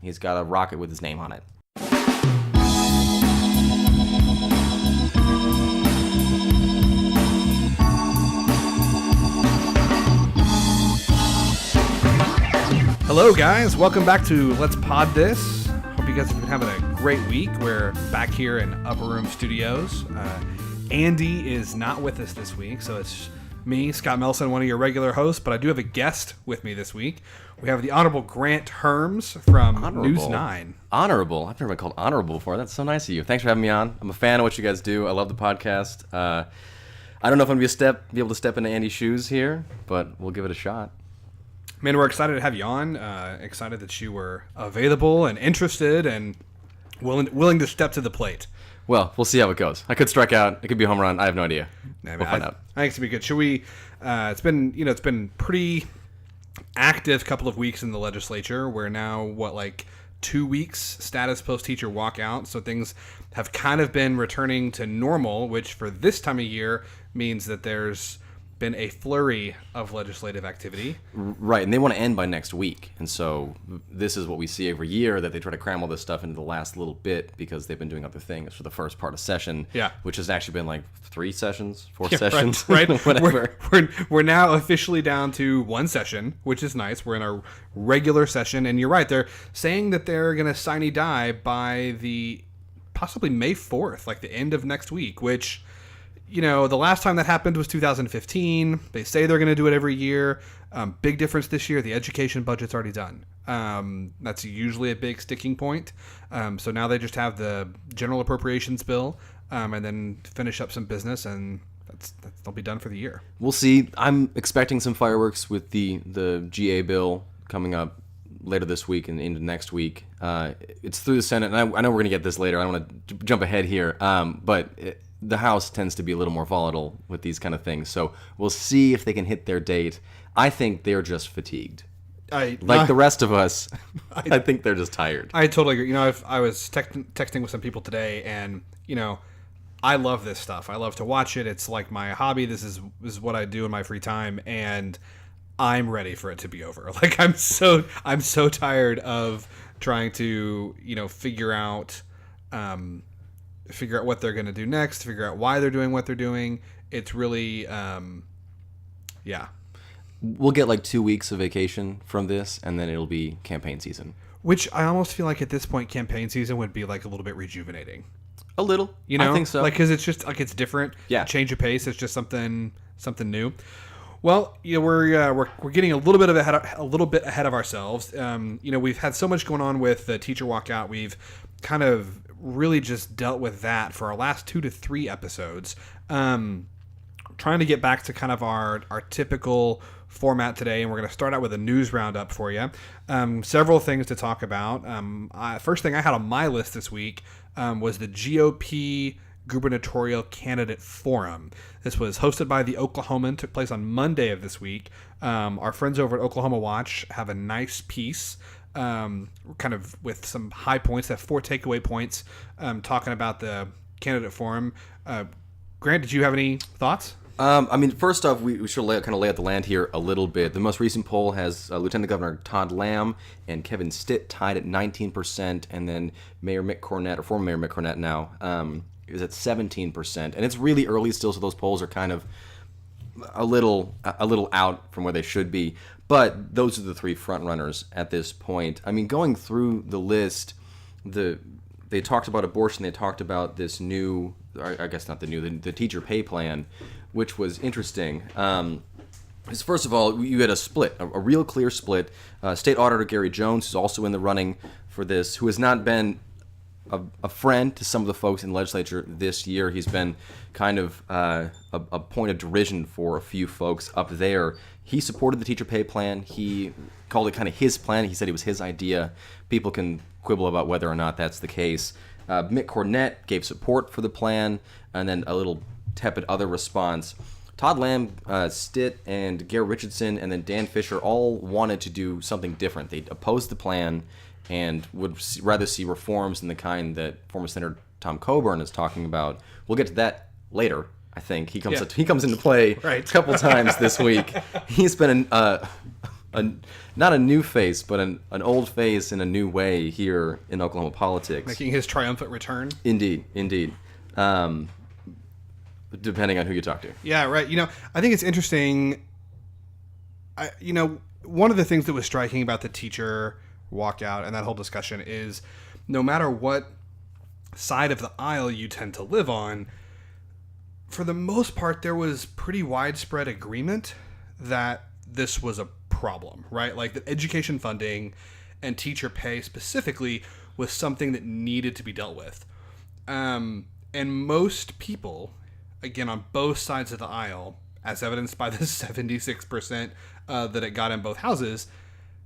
He's got a rocket with his name on it. Hello, guys. Welcome back to Let's Pod This. Hope you guys have been having a great week. We're back here in Upper Room Studios. Andy is not with us this week, so it's me, Scott Melson, one of your regular hosts, but I do have a guest with me this week. We have the Honorable Grant Hermes from News 9. Honorable? I've never been called honorable before. That's so nice of you. Thanks for having me on. I'm a fan of what you guys do. I love the podcast. I don't know if I'm going to be able to step into Andy's shoes here, but we'll give it a shot. Man, we're excited to have you on. Excited that you were available and interested and willing to step to the plate. Well, we'll see how it goes. I could strike out. It could be a home run. I have no idea. We'll find out. I think it's gonna be good. Should we? It's been pretty active couple of weeks in the legislature. We're now 2 weeks status post teacher walkout, so things have kind of been returning to normal, which for this time of year means that there's been a flurry of legislative activity. Right, and they want to end by next week. And so this is what we see every year, that they try to cram all this stuff into the last little bit because they've been doing other things for the first part of session, which has actually been 3 sessions, 4 sessions, right. whatever. We're now officially down to 1 session, which is nice. We're in our regular session, and you're right, they're saying that they're going to sine die by the possibly May 4th, the end of next week, which... the last time that happened was 2015. They say they're going to do it every year. Big difference this year. The education budget's already done. That's usually a big sticking point. So now they just have the general appropriations bill and then finish up some business, and they'll be done for the year. We'll see. I'm expecting some fireworks with the GA bill coming up later this week and into next week. It's through the Senate, and I know we're going to get this later. I don't want to jump ahead here, but... the House tends to be a little more volatile with these kind of things, so we'll see if they can hit their date. I think they're just fatigued. The rest of us, I think they're just tired. I totally agree. I was texting with some people today, and, I love this stuff. I love to watch it. It's like my hobby. This is what I do in my free time, and I'm ready for it to be over. I'm so tired of trying to, figure out what they're going to do next, figure out why they're doing what they're doing. It's really, We'll get 2 weeks of vacation from this, and then it'll be campaign season. Which I almost feel like at this point, campaign season would be a little bit rejuvenating. A little, I think so. Because it's just it's different. Yeah. Change of pace. It's just something new. Well, we're getting a little bit ahead of ourselves. We've had so much going on with the teacher walkout. We've kind of really just dealt with that for our last 2 to 3 episodes. Trying to get back to kind of our typical format today, and we're going to start out with a news roundup for you. Several things to talk about. First thing I had on my list this week was the GOP Gubernatorial Candidate Forum. This was hosted by the Oklahoman, took place on Monday of this week. Our friends over at Oklahoma Watch have a nice piece kind of with some high points. They have 4 takeaway points talking about the candidate forum. Grant, did you have any thoughts? First off, we should lay out the land here a little bit. The most recent poll has Lieutenant Governor Todd Lamb and Kevin Stitt tied at 19%, and then Mayor Mick Cornett, or former Mayor Mick Cornett now, is at 17%. And it's really early still, so those polls are kind of a little out from where they should be. But those are the 3 front runners at this point. Going through the list, they talked about abortion. They talked about this new, I guess not the new, the teacher pay plan, which was interesting. First of all, you had a split, a real clear split. State Auditor Gary Jones, who's also in the running for this, who has not been a friend to some of the folks in the legislature this year. He's been kind of a point of derision for a few folks up there. He supported the teacher pay plan. He called it kind of his plan. He said it was his idea. People can quibble about whether or not that's the case. Mick Cornett gave support for the plan, and then a little tepid other response. Todd Lamb, Stitt, and Gary Richardson, and then Dan Fisher all wanted to do something different. They opposed the plan and would rather see reforms in the kind that former Senator Tom Coburn is talking about. We'll get to that later. I think he comes into play right. a couple times this week. He's been not a new face, but an old face in a new way here in Oklahoma politics. Making his triumphant return. Indeed. Depending on who you talk to. Yeah, right. I think it's interesting. One of the things that was striking about the teacher walkout and that whole discussion is no matter what side of the aisle you tend to live on, for the most part, there was pretty widespread agreement that this was a problem, right? Like that education funding and teacher pay specifically was something that needed to be dealt with. And most people, again, on both sides of the aisle, as evidenced by the 76% that it got in both houses,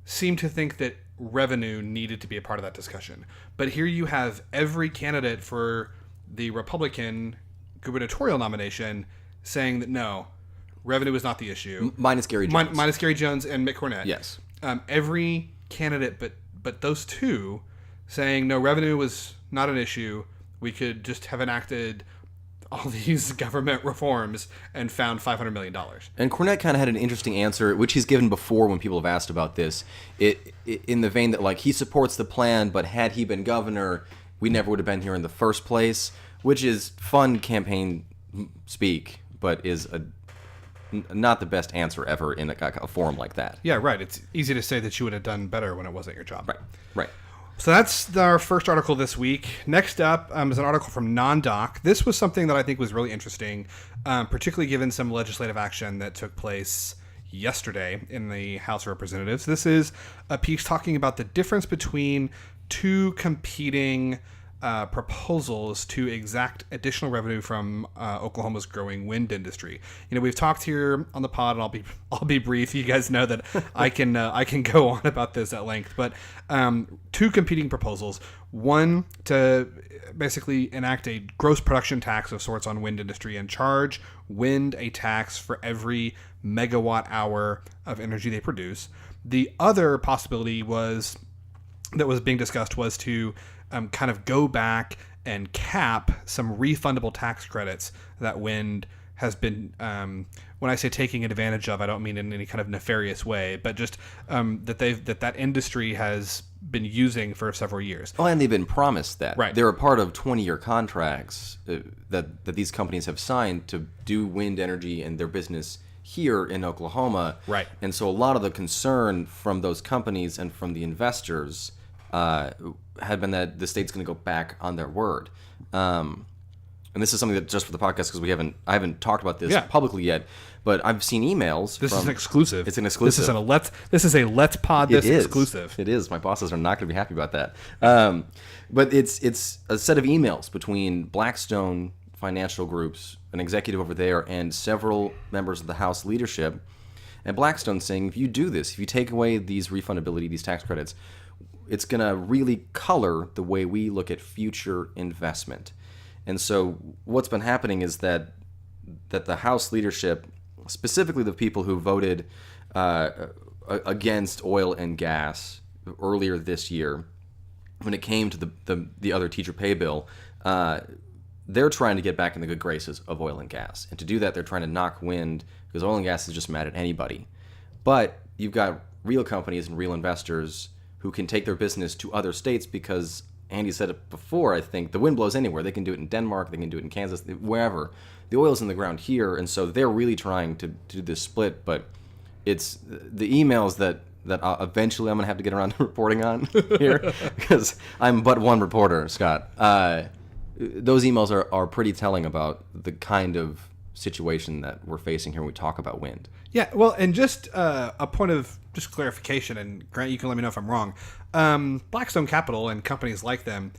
seem to think that revenue needed to be a part of that discussion. But here you have every candidate for the Republican gubernatorial nomination saying that no, revenue is not the issue. Minus Gary Jones. Minus Gary Jones and Mitt Cornett. Yes. Every candidate but those two saying no, revenue was not an issue. We could just have enacted all these government reforms and found $500 million. And Cornett kind of had an interesting answer, which he's given before when people have asked about this, in the vein that, like, he supports the plan, but had he been governor, we never would have been here in the first place, which is fun campaign speak, but is not the best answer ever in a forum like that. Yeah, right. It's easy to say that you would have done better when it wasn't your job. Right. So that's our first article this week. Next up is an article from NonDoc. This was something that I think was really interesting, particularly given some legislative action that took place yesterday in the House of Representatives. This is a piece talking about the difference between two competing proposals to exact additional revenue from Oklahoma's growing wind industry. We've talked here on the pod, and I'll be brief. You guys know that I can go on about this at length. But two competing proposals: one to basically enact a gross production tax of sorts on wind industry and charge wind a tax for every megawatt hour of energy they produce. The other possibility that was being discussed was to kind of go back and cap some refundable tax credits that wind has been, when I say taking advantage of, I don't mean in any kind of nefarious way, but just that industry has been using for several years. Oh, and they've been promised that. Right. They're a part of 20-year contracts that these companies have signed to do wind energy and their business here in Oklahoma. Right. And so a lot of the concern from those companies and from the investors had been that the state's going to go back on their word. And this is something that, just for the podcast, because I haven't talked about this publicly yet, but I've seen emails. This is an exclusive. It's an exclusive. This is a Let's Pod This exclusive. It is. My bosses are not going to be happy about that. But it's a set of emails between Blackstone Financial Group's, an executive over there, and several members of the House leadership. And Blackstone saying, if you do this, if you take away these refundability, these tax credits, it's going to really color the way we look at future investment. And so what's been happening is that the House leadership, specifically the people who voted against oil and gas earlier this year, when it came to the other teacher pay bill, they're trying to get back in the good graces of oil and gas. And to do that, they're trying to knock wind, because oil and gas is just mad at anybody. But you've got real companies and real investors who can take their business to other states, because Andy said it before, I think, the wind blows anywhere. They can do it in Denmark, they can do it in Kansas, wherever. The oil's in the ground here, and so they're really trying to do this split, but it's the emails that eventually I'm going to have to get around to reporting on here, because I'm but one reporter, Scott. Those emails are pretty telling about the kind of situation that we're facing here when we talk about wind. Yeah, well, and just a point of just clarification, and Grant, you can let me know if I'm wrong. Blackstone Capital and companies like them,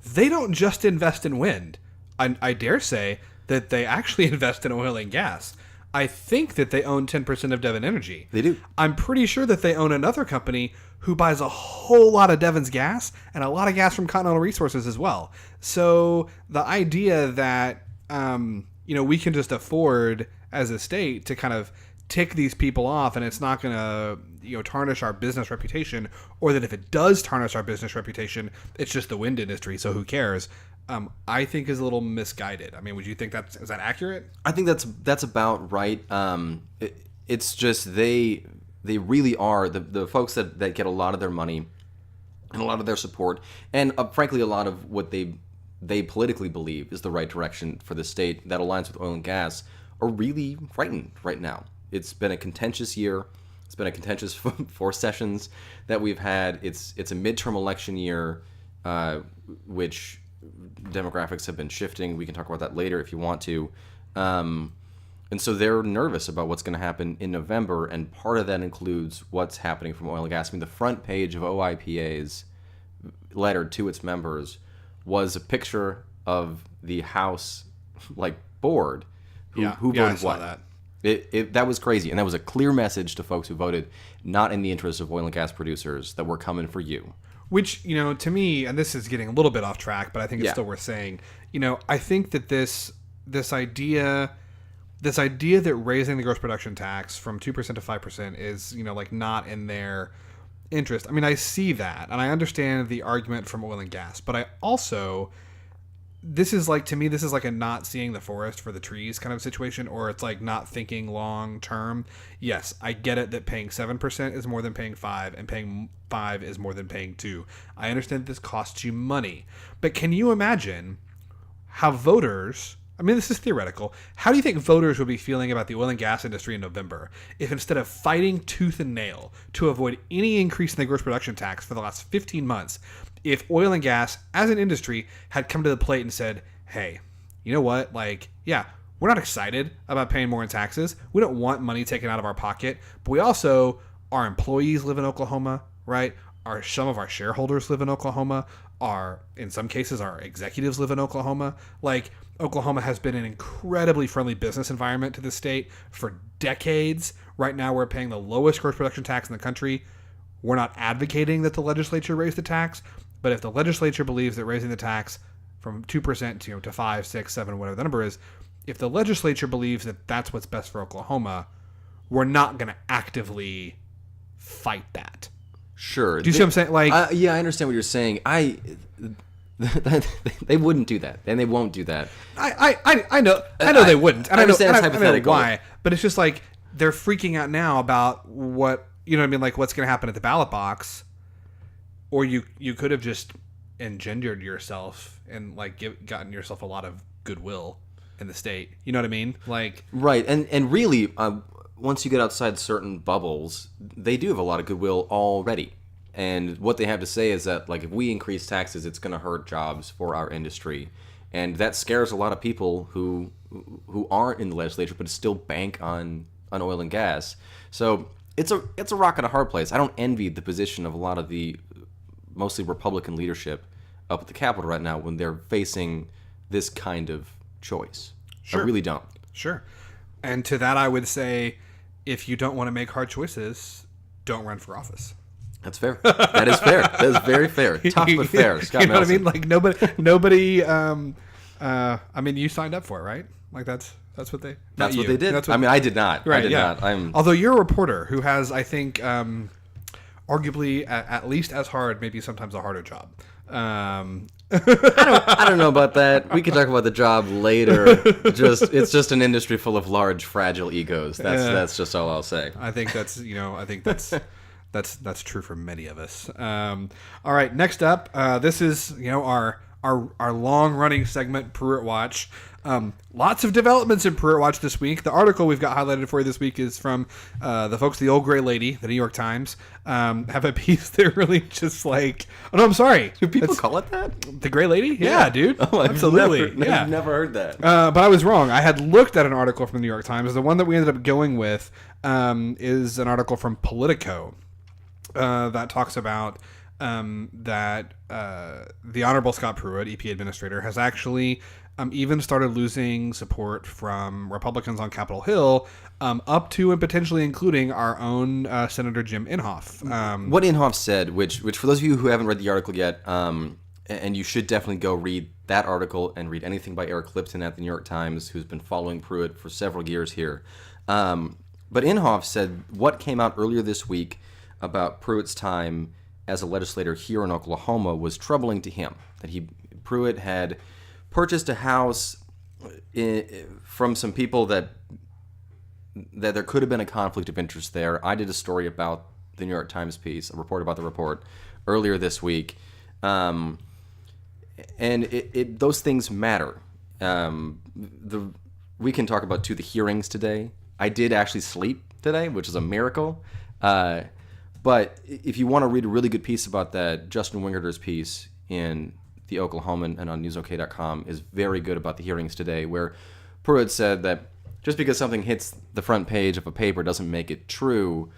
they don't just invest in wind. I dare say that they actually invest in oil and gas. I think that they own 10% of Devon Energy. They do. I'm pretty sure that they own another company who buys a whole lot of Devon's gas and a lot of gas from Continental Resources as well. So the idea that we can just afford as a state to kind of tick these people off and it's not going to tarnish our business reputation, or that if it does tarnish our business reputation, it's just the wind industry, so who cares? I think is a little misguided. I mean, would you think is that accurate? I think that's about right. It's just they really are the folks that get a lot of their money and a lot of their support, and frankly, a lot of what they politically believe is the right direction for the state that aligns with oil and gas, are really frightened right now. It's been a contentious year. It's been a contentious 4 sessions that we've had. It's a midterm election year, which demographics have been shifting. We can talk about that later if you want to. And so they're nervous about what's going to happen in November, and part of that includes what's happening from oil and gas. I mean, the front page of OIPA's letter to its members was a picture of the House board who voted I saw what. that. That was crazy, and that was a clear message to folks who voted not in the interest of oil and gas producers, that we're coming for you. Which, to me, and this is getting a little bit off track, but I think it's still worth saying. I think that this idea that raising the gross production tax from 2% to 5% is, not in their interest. I mean, I see that, and I understand the argument from oil and gas, but I also, to me, this is like a not seeing the forest for the trees kind of situation, or it's like not thinking long term. Yes, I get it that paying 7% is more than paying 5%, and paying 5% is more than paying 2%. I understand this costs you money, but can you imagine how voters, I mean, this is theoretical, how do you think voters would be feeling about the oil and gas industry in November if, instead of fighting tooth and nail to avoid any increase in the gross production tax for the last 15 months, if oil and gas as an industry had come to the plate and said, hey, you know what? We're not excited about paying more in taxes. We don't want money taken out of our pocket, but we also, our employees live in Oklahoma, right? Some of our shareholders live in Oklahoma. In some cases, our executives live in Oklahoma. Oklahoma has been an incredibly friendly business environment to the state for decades. Right now, we're paying the lowest gross production tax in the country. We're not advocating that the legislature raise the tax, but if the legislature believes that raising the tax from 2% to 5, 6, 7, whatever the number is, if the legislature believes that that's what's best for Oklahoma, we're not going to actively fight that. Sure. Do you see what I'm saying? Yeah, I understand what you're saying. They wouldn't do that, and they won't do that. I know they wouldn't. And I understand it's I know hypothetical. why, but it's just they're freaking out now about what, what's going to happen at the ballot box, or you could have just engendered yourself and gotten yourself a lot of goodwill in the state. You know what I mean? Right, and really, once you get outside certain bubbles, they do have a lot of goodwill already. And what they have to say is that, if we increase taxes, it's going to hurt jobs for our industry. And that scares a lot of people who aren't in the legislature but still bank on oil and gas. So it's a rock and a hard place. I don't envy the position of a lot of the mostly Republican leadership up at the Capitol right now when they're facing this kind of choice. Sure. I really don't. Sure. And to that, I would say, if you don't want to make hard choices, don't run for office. That's fair. That is fair. That is very fair. Tough but fair. Scott You know Nelson. what I mean? Nobody. I mean, you signed up for it, right? That's what they. That's what they did. I did not. Right, I did not. Although you're a reporter who has, I think, arguably at least as hard, maybe sometimes a harder job. I don't know about that. We can talk about the job later. It's just an industry full of large, fragile egos. That's just all I'll say. I think that's that's true for many of us. All right, next up, this is our long running segment, Pruitt Watch. Lots of developments in Pruitt Watch this week. The article we've got highlighted for you this week is from the folks, the Old Gray Lady, the New York Times. Have a piece that really just oh no, I'm sorry. Do people call it that? The Gray Lady? Yeah, dude. Oh, absolutely. I've never heard that. But I was wrong. I had looked at an article from the New York Times. The one that we ended up going with is an article from Politico that talks about that the Honorable Scott Pruitt, EP Administrator, has actually even started losing support from Republicans on Capitol Hill, up to and potentially including our own Senator Jim Inhofe. What Inhofe said, which for those of you who haven't read the article yet, and you should definitely go read that article and read anything by Eric Lipton at the New York Times, who's been following Pruitt for several years here. But Inhofe said what came out earlier this week about Pruitt's time as a legislator here in Oklahoma was troubling to him. That Pruitt had purchased a house from some people that that there could have been a conflict of interest there. I did a story about the New York Times piece, a report about the report, earlier this week, and those things matter. We can talk about the hearings today. I did actually sleep today, which is a miracle. But if you want to read a really good piece about that, Justin Wingerter's piece in the Oklahoman and on newsok.com is very good about the hearings today, where Pruitt said that just because something hits the front page of a paper doesn't make it true.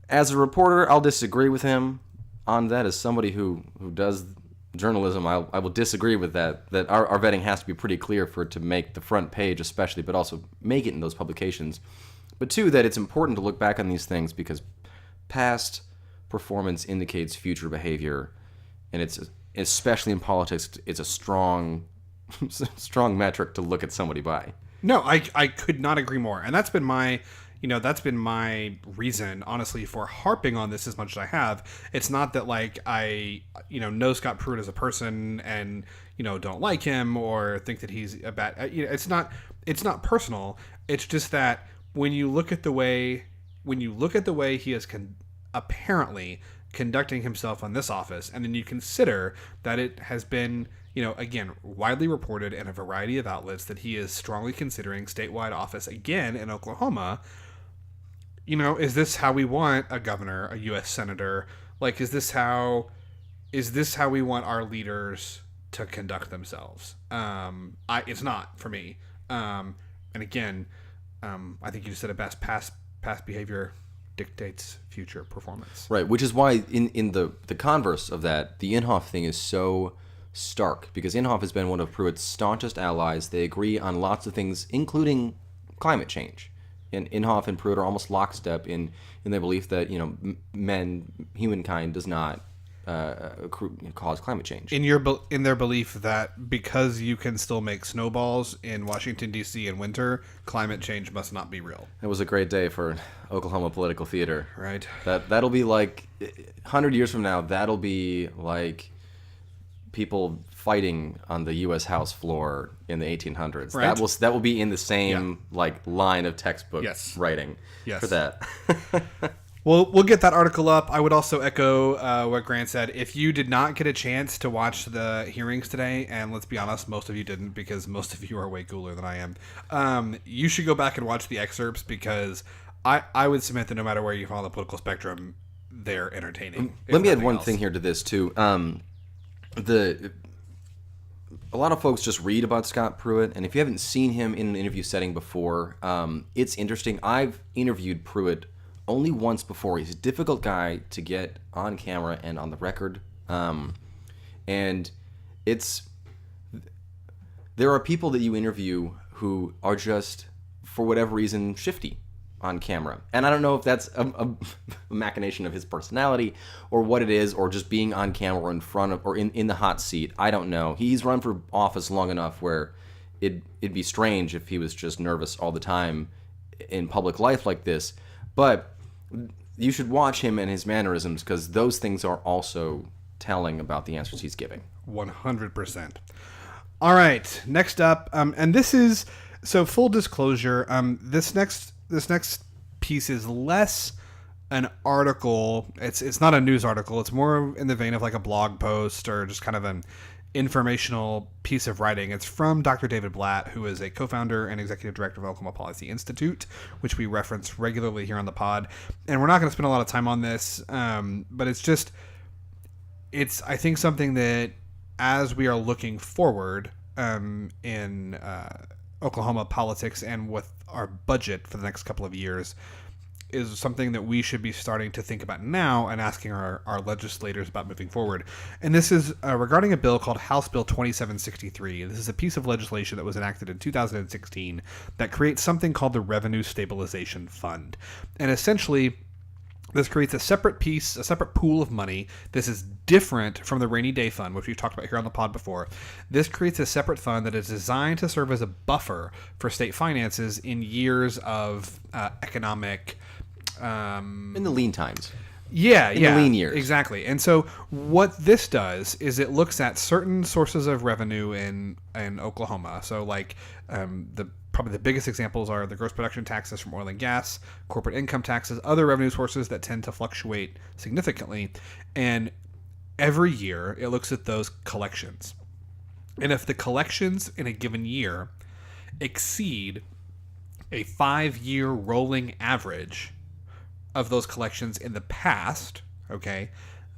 As a reporter, I'll disagree with him on that. As somebody who does journalism, I will disagree with that our vetting has to be pretty clear for it to make the front page especially, but also make it in those publications. But two, that it's important to look back on these things because past performance indicates future behavior, and it's especially in politics, it's a strong metric to look at somebody by. No, I could not agree more. And that's been my reason, honestly, for harping on this as much as I have. It's not that like I know Scott Pruitt as a person and don't like him or think that he's a bad. It's not personal. It's just that when you look at the way he is apparently conducting himself on this office, and then you consider that it has been, again, widely reported in a variety of outlets that he is strongly considering statewide office again in Oklahoma. Is this how we want a governor, a U.S. senator? Like, is this how we want our leaders to conduct themselves? It's not for me. And again, I think you said it best. Past behavior dictates future performance. Right, which is why in the converse of that, the Inhofe thing is so stark, because Inhofe has been one of Pruitt's staunchest allies. They agree on lots of things, including climate change. And Inhofe and Pruitt are almost lockstep in their belief that humankind does not cause climate change. In their belief that because you can still make snowballs in Washington D.C. in winter, climate change must not be real. It was a great day for Oklahoma political theater. Right. That'll be like 100 years from now. That'll be like people fighting on the U.S. House floor in the 1800s. Right. That will be in the same line of textbook writing for that. Well, we'll get that article up. I would also echo what Grant said. If you did not get a chance to watch the hearings today, and let's be honest, most of you didn't because most of you are way cooler than I am, you should go back and watch the excerpts because I would submit that no matter where you fall on the political spectrum, they're entertaining. Let me add one thing here to this, too. A lot of folks just read about Scott Pruitt, and if you haven't seen him in an interview setting before, it's interesting. I've interviewed Pruitt only once before. He's a difficult guy to get on camera and on the record, and there are people that you interview who are just, for whatever reason, shifty on camera. And I don't know if that's a machination of his personality or what it is, or just being on camera in front of or in the hot seat. I don't know. He's run for office long enough where it'd be strange if he was just nervous all the time in public life like this. But you should watch him and his mannerisms, because those things are also telling about the answers he's giving. 100%. All right, next up, and this is, so full disclosure, this next piece is less an article. It's not a news article. It's more in the vein of like a blog post or just kind of an informational piece of writing. It's from Dr. David Blatt, who is a co-founder and executive director of Oklahoma Policy Institute, which we reference regularly here on the pod. And we're not going to spend a lot of time on this, but it's I think something that as we are looking forward in Oklahoma politics and with our budget for the next couple of years, is something that we should be starting to think about now and asking our legislators about moving forward. And this is regarding a bill called House Bill 2763. This is a piece of legislation that was enacted in 2016 that creates something called the Revenue Stabilization Fund. And essentially, this creates a separate pool of money. This is different from the Rainy Day Fund, which we've talked about here on the pod before. This creates a separate fund that is designed to serve as a buffer for state finances in years of economic... in the lean times. Yeah, in the lean years. Exactly. And so what this does is it looks at certain sources of revenue in Oklahoma. So like probably the biggest examples are the gross production taxes from oil and gas, corporate income taxes, other revenue sources that tend to fluctuate significantly. And every year it looks at those collections. And if the collections in a given year exceed a 5-year rolling average of those collections in the past, okay,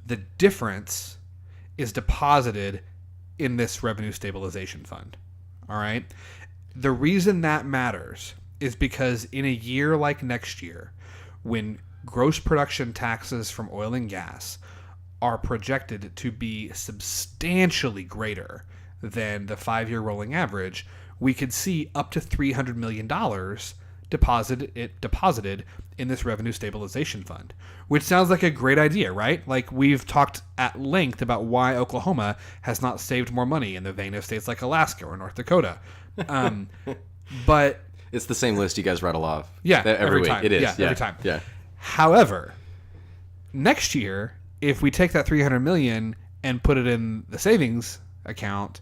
the difference is deposited in this revenue stabilization fund. All right. The reason that matters is because in a year like next year, when gross production taxes from oil and gas are projected to be substantially greater than the 5-year rolling average, we could see up to $300 million deposited in this revenue stabilization fund, which sounds like a great idea, right? Like we've talked at length about why Oklahoma has not saved more money in the vein of states like Alaska or North Dakota. But it's the same list you guys rattle off. Yeah, every week. time. It is. Yeah, every time. Yeah. However, next year, if we take that $300 million and put it in the savings account,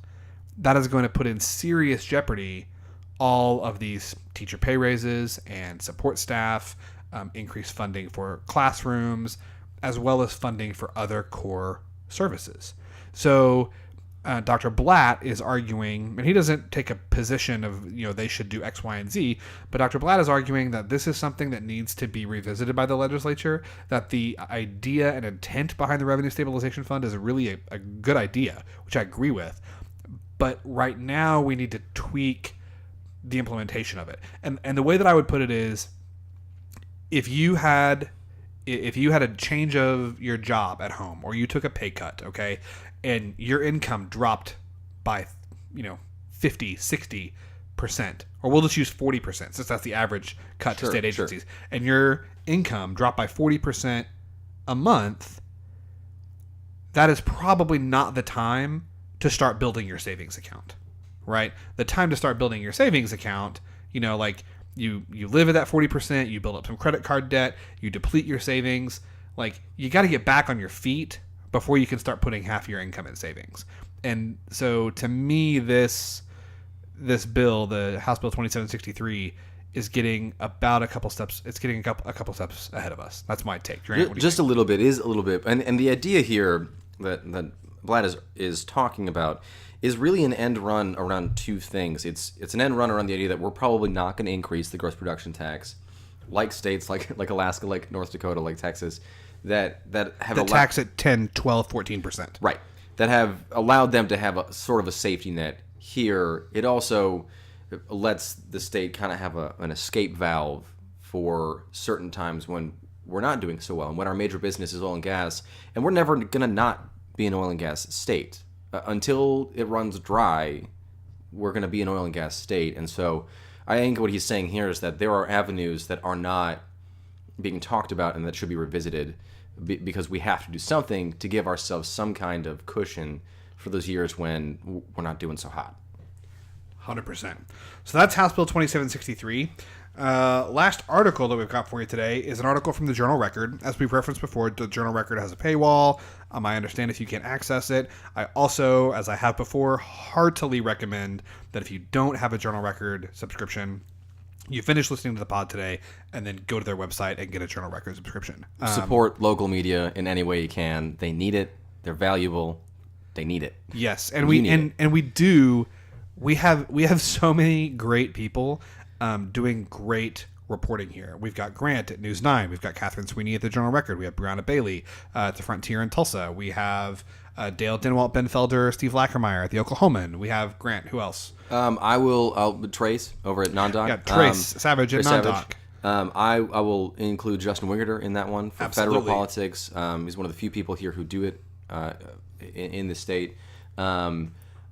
that is going to put in serious jeopardy all of these teacher pay raises and support staff, increased funding for classrooms, as well as funding for other core services. So Dr. Blatt is arguing, and he doesn't take a position of, they should do X, Y, and Z, but Dr. Blatt is arguing that this is something that needs to be revisited by the legislature, that the idea and intent behind the Revenue Stabilization Fund is really a good idea, which I agree with. But right now we need to tweak the implementation of it. And the way that I would put it is, if you had a change of your job at home, or you took a pay cut, okay, and your income dropped by 50, 60%, or we'll just use 40% since that's the average cut to state agencies, and your income dropped by 40% a month, that is probably not the time to start building your savings account, right? The time to start building your savings account, like you live at that 40%, you build up some credit card debt, you deplete your savings, like you got to get back on your feet before you can start putting half your income in savings. And so to me, this bill, the House Bill 2763, is getting about a couple steps. It's getting a couple steps ahead of us. That's my take. Grant, just a little bit is a little bit, and the idea here that Blatt is talking about is really an end run around two things. It's an end run around the idea that we're probably not going to increase the gross production tax, like states like Alaska, like North Dakota, like Texas, that have the tax at 10, 12, 14%. Right. That have allowed them to have a sort of a safety net. Here, it also lets the state kind of have an escape valve for certain times when we're not doing so well and when our major business is oil and gas, and we're never going to not be an oil and gas state. Until it runs dry, we're going to be an oil and gas state. And so I think what he's saying here is that there are avenues that are not being talked about and that should be revisited because we have to do something to give ourselves some kind of cushion for those years when we're not doing so hot. 100%. So that's House Bill 2763. Last article that we've got for you today is an article from the Journal Record. As we've referenced before, the Journal Record has a paywall. I understand if you can't access it. I also, as I have before, heartily recommend that if you don't have a Journal Record subscription, you finish listening to the pod today and then go to their website and get a Journal Record subscription. Support local media in any way you can. They need it. They're valuable. They need it. Yes, and we have so many great people doing great reporting here. We've got Grant at News 9. We've got Catherine Sweeney at the Journal Record. We have Brianna Bailey at the Frontier in Tulsa. We have Dale Denwalt Benfelder, Steve Lackermeyer at the Oklahoman. We have Grant. Who else? I'll Trace over at Non-Doc. Yeah, Trace Savage at Non-Doc. I will include Justin Wiggerter in that one for Absolutely. federal politics. He's one of the few people here who do it in the state.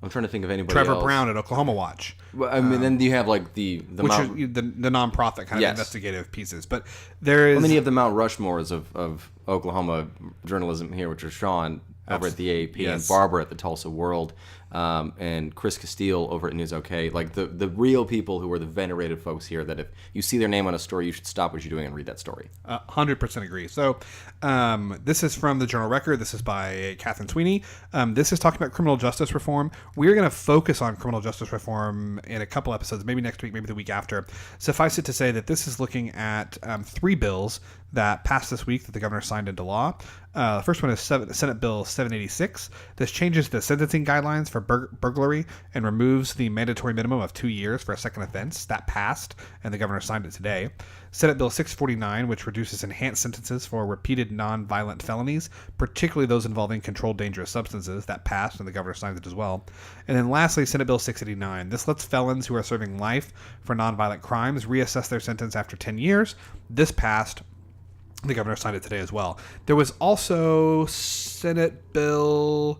I'm trying to think of anybody Trevor else. Brown at Oklahoma Watch. Well, I mean, then you have like the nonprofit kind of Yes. investigative pieces. But there is... Well, then you have the Mount Rushmores of Oklahoma journalism here, which are Sean over at the AAP, and Yes. Barbara at the Tulsa World, and Chris Castile over at News OK. Like the real people who are the venerated folks here that if you see their name on a story, you should stop what you're doing and read that story. 100% agree. So this is from the Journal Record. This is by Catherine Sweeney. This is talking about criminal justice reform. We're going to focus on criminal justice reform in a couple episodes, maybe next week, maybe the week after. Suffice it to say that this is looking at 3 bills that passed this week that the governor signed into law. The first one is Senate Bill 786. This changes the sentencing guidelines for burglary and removes the mandatory minimum of 2 years for a second offense. That passed, and the governor signed it today. Senate Bill 649, which reduces enhanced sentences for repeated non-violent felonies, particularly those involving controlled dangerous substances. That passed, and the governor signed it as well. And then lastly, Senate Bill 689. This lets felons who are serving life for non-violent crimes reassess their sentence after 10 years. This passed. The governor signed it today as well. There was also Senate Bill.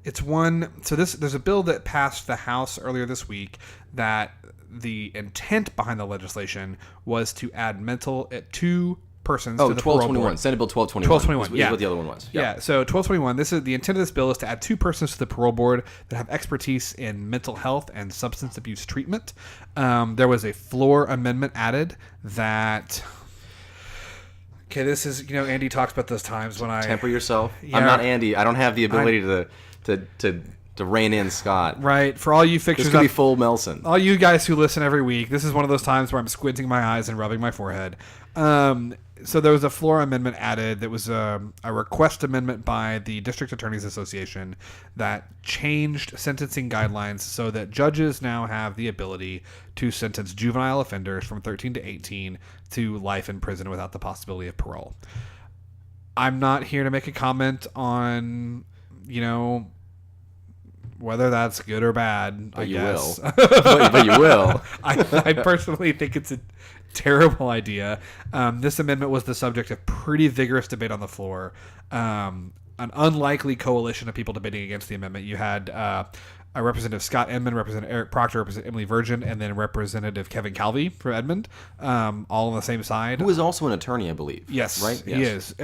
There's a bill that passed the House earlier this week that the intent behind the legislation was to add mental at 2 persons to the parole 1221. board. Senate Bill 1221. 1221, is what the other one was. Yeah, so 1221, the intent of this bill is to add 2 persons to the parole board that have expertise in mental health and substance abuse treatment. There was a floor amendment added that... Okay, this is, Andy talks about those times when I... Temper yourself. Yeah. I'm not Andy. I don't have the ability to rein in Scott. Right, for all you fixers... This could be full Melson. All you guys who listen every week, this is one of those times where I'm squinting my eyes and rubbing my forehead. So there was a floor amendment added that was a request amendment by the District Attorneys Association that changed sentencing guidelines so that judges now have the ability to sentence juvenile offenders from 13 to 18 to life in prison without the possibility of parole. I'm not here to make a comment on, whether that's good or bad, I guess. But you will. I personally think it's a terrible idea. This amendment was the subject of pretty vigorous debate on the floor. An unlikely coalition of people debating against the amendment. You had Representative Scott Edmund, Representative Eric Proctor, Representative Emily Virgin, and then Representative Kevin Calvi from Edmond, all on the same side. Who is also an attorney, I believe. Yes, right? He is.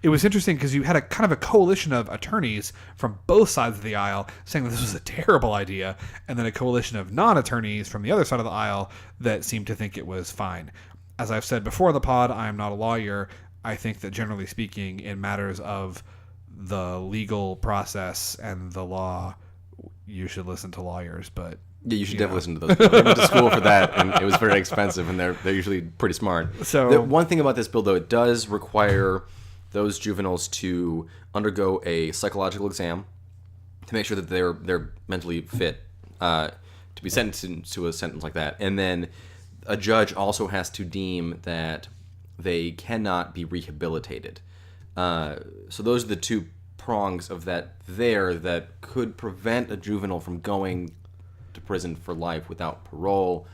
It was interesting because you had a kind of a coalition of attorneys from both sides of the aisle saying that this was a terrible idea, and then a coalition of non-attorneys from the other side of the aisle that seemed to think it was fine. As I've said before in the pod, I am not a lawyer. I think that generally speaking, in matters of the legal process and the law, you should listen to lawyers, but yeah, you should definitely listen to those people. I went to school for that, and it was very expensive, and they're usually pretty smart. So the one thing about this bill, though, it does require those juveniles to undergo a psychological exam to make sure that they're mentally fit to be sentenced to a sentence like that, and then a judge also has to deem that they cannot be rehabilitated. So those are the 2 prongs of that could prevent a juvenile from going to prison for life without parole.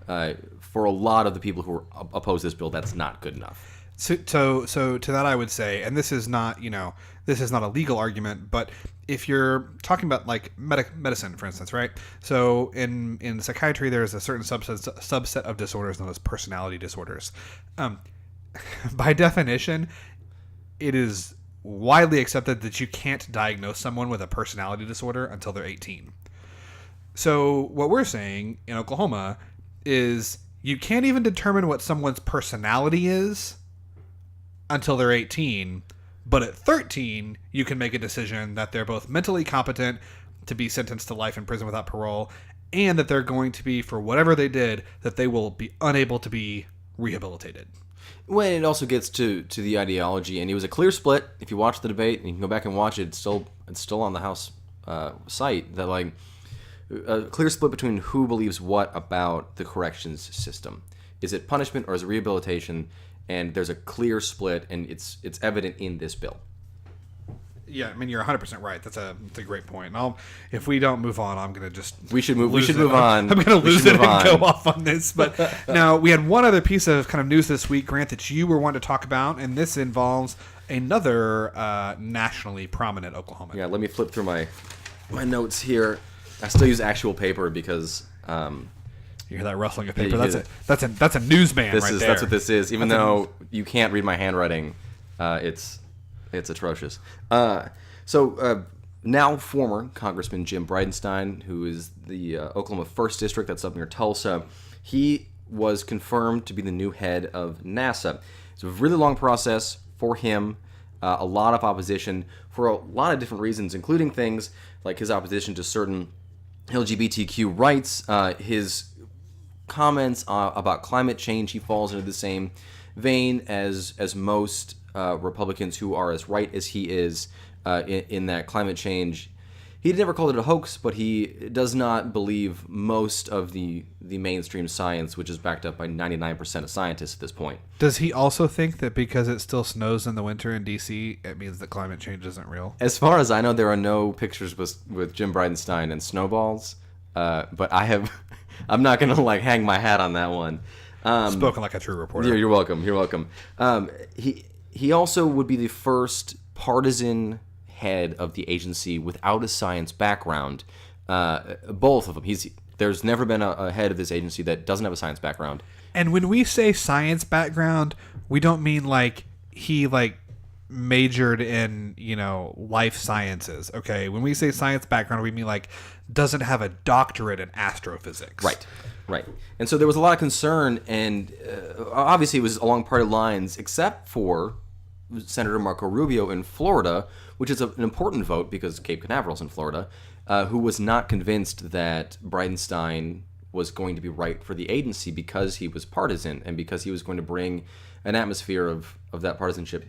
For a lot of the people who oppose this bill, that's not good enough. So to that I would say, and this is not a legal argument, but if you're talking about like medicine, for instance, right? So in psychiatry, there's a certain subset of disorders known as personality disorders. By definition, it is widely accepted that you can't diagnose someone with a personality disorder until they're 18. So what we're saying in Oklahoma is you can't even determine what someone's personality is until they're 18, but at 13, you can make a decision that they're both mentally competent to be sentenced to life in prison without parole, and that they're going to be, for whatever they did, that they will be unable to be rehabilitated. Well, it also gets to the ideology, and it was a clear split. If you watch the debate, and you can go back and watch it, it's still on the House site, that like a clear split between who believes what about the corrections system. Is it punishment or is it rehabilitation? And there's a clear split, and it's evident in this bill. Yeah, I mean, you're 100% right. That's a great point. And if we don't move on, I'm going to just... We should move on. I'm going to lose it and go off on this. But now, we had one other piece of kind of news this week, Grant, that you were wanting to talk about, and this involves another nationally prominent Oklahoman. Yeah, let me flip through my notes here. I still use actual paper because... You hear that rustling of paper? That's a newsman right there. That's what this is. Even though you can't read my handwriting, it's atrocious. So So now former Congressman Jim Bridenstine, who is the Oklahoma 1st District, that's up near Tulsa, he was confirmed to be the new head of NASA. It's a really long process for him, a lot of opposition for a lot of different reasons, including things like his opposition to certain LGBTQ rights, his comments about climate change. He falls into the same vein as most Republicans who are as right as he is in that climate change. He never called it a hoax, but he does not believe most of the mainstream science, which is backed up by 99% of scientists at this point. Does he also think that because it still snows in the winter in D.C., it means that climate change isn't real? As far as I know, there are no pictures with Jim Bridenstine and snowballs, but I'm not going to hang my hat on that one. Spoken like a true reporter. You're welcome. You're welcome. He also would be the first partisan head of the agency without a science background. Both of them. There's never been a head of this agency that doesn't have a science background. And when we say science background, we don't mean he majored in, life sciences. Okay. When we say science background, we mean doesn't have a doctorate in astrophysics. Right. And so there was a lot of concern, and obviously it was along party lines, except for Senator Marco Rubio in Florida, which is an important vote because Cape Canaveral's in Florida, who was not convinced that Bridenstine was going to be right for the agency because he was partisan and because he was going to bring an atmosphere of that partisanship.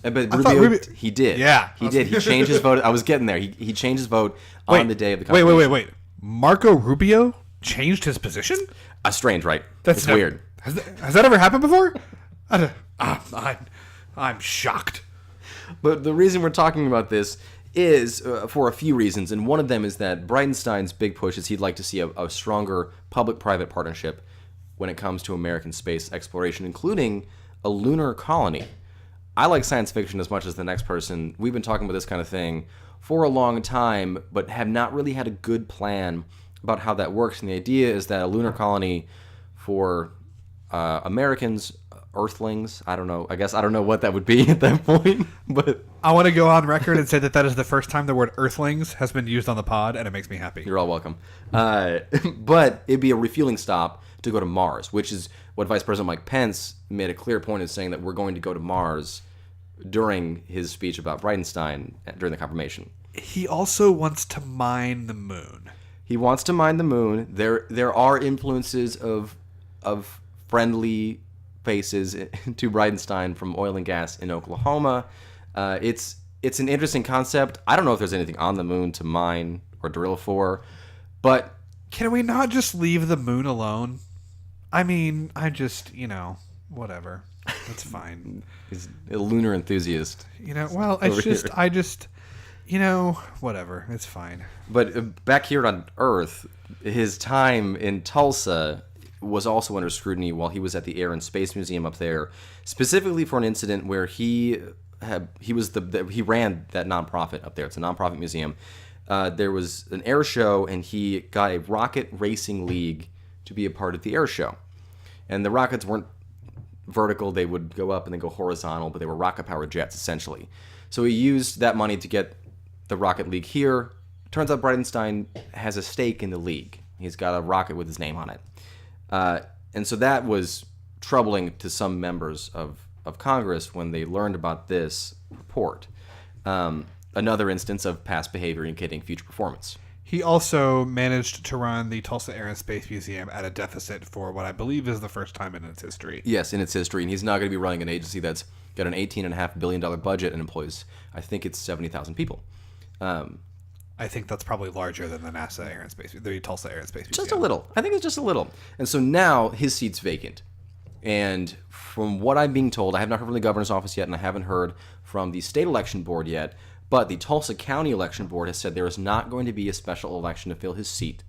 But Rubio, he did. Yeah. He did. He changed his vote. I was getting there. He changed his vote on the day of the confirmation. Wait. Marco Rubio changed his position? Strange, right? That's weird. Has that ever happened before? I'm shocked. But the reason we're talking about this is for a few reasons, and one of them is that Bridenstine's big push is he'd like to see a stronger public-private partnership when it comes to American space exploration, including a lunar colony. I like science fiction as much as the next person. We've been talking about this kind of thing for a long time, but have not really had a good plan about how that works. And the idea is that a lunar colony for Americans, Earthlings, I don't know. I guess I don't know what that would be at that point, but I want to go on record and say that is the first time the word Earthlings has been used on the pod, and it makes me happy. You're all welcome. But it'd be a refueling stop to go to Mars, which is what Vice President Mike Pence made a clear point of saying that we're going to go to Mars during his speech about Bridenstine during the confirmation. He also wants to mine the moon. He wants to mine the moon. There are influences of friendly faces to Bridenstine from oil and gas in Oklahoma. It's an interesting concept. I don't know if there's anything on the moon to mine or drill for, but can we not just leave the moon alone? I mean, whatever. It's fine. He's a lunar enthusiast. Whatever. It's fine. But back here on Earth, his time in Tulsa was also under scrutiny while he was at the Air and Space Museum up there, specifically for an incident where he ran that nonprofit up there. It's a nonprofit museum. There was an air show, and he got a rocket racing league to be a part of the air show. And the rockets weren't vertical; they would go up and then go horizontal, but they were rocket-powered jets essentially. So he used that money to get the rocket league here. Turns out Bridenstine has a stake in the league. He's got a rocket with his name on it. And so that was troubling to some members of Congress when they learned about this report. Another instance of past behavior indicating future performance. He also managed to run the Tulsa Air and Space Museum at a deficit for what I believe is the first time in its history. Yes, in its history. And he's now going to be running an agency that's got an $18.5 billion budget and employs, I think it's 70,000 people. I think that's probably larger than the NASA Air and Space, the Tulsa Air and Space Museum. Just a little. I think it's just a little. And so now his seat's vacant. And from what I'm being told, I have not heard from the governor's office yet, and I haven't heard from the state election board yet, but the Tulsa County Election Board has said there is not going to be a special election to fill his seat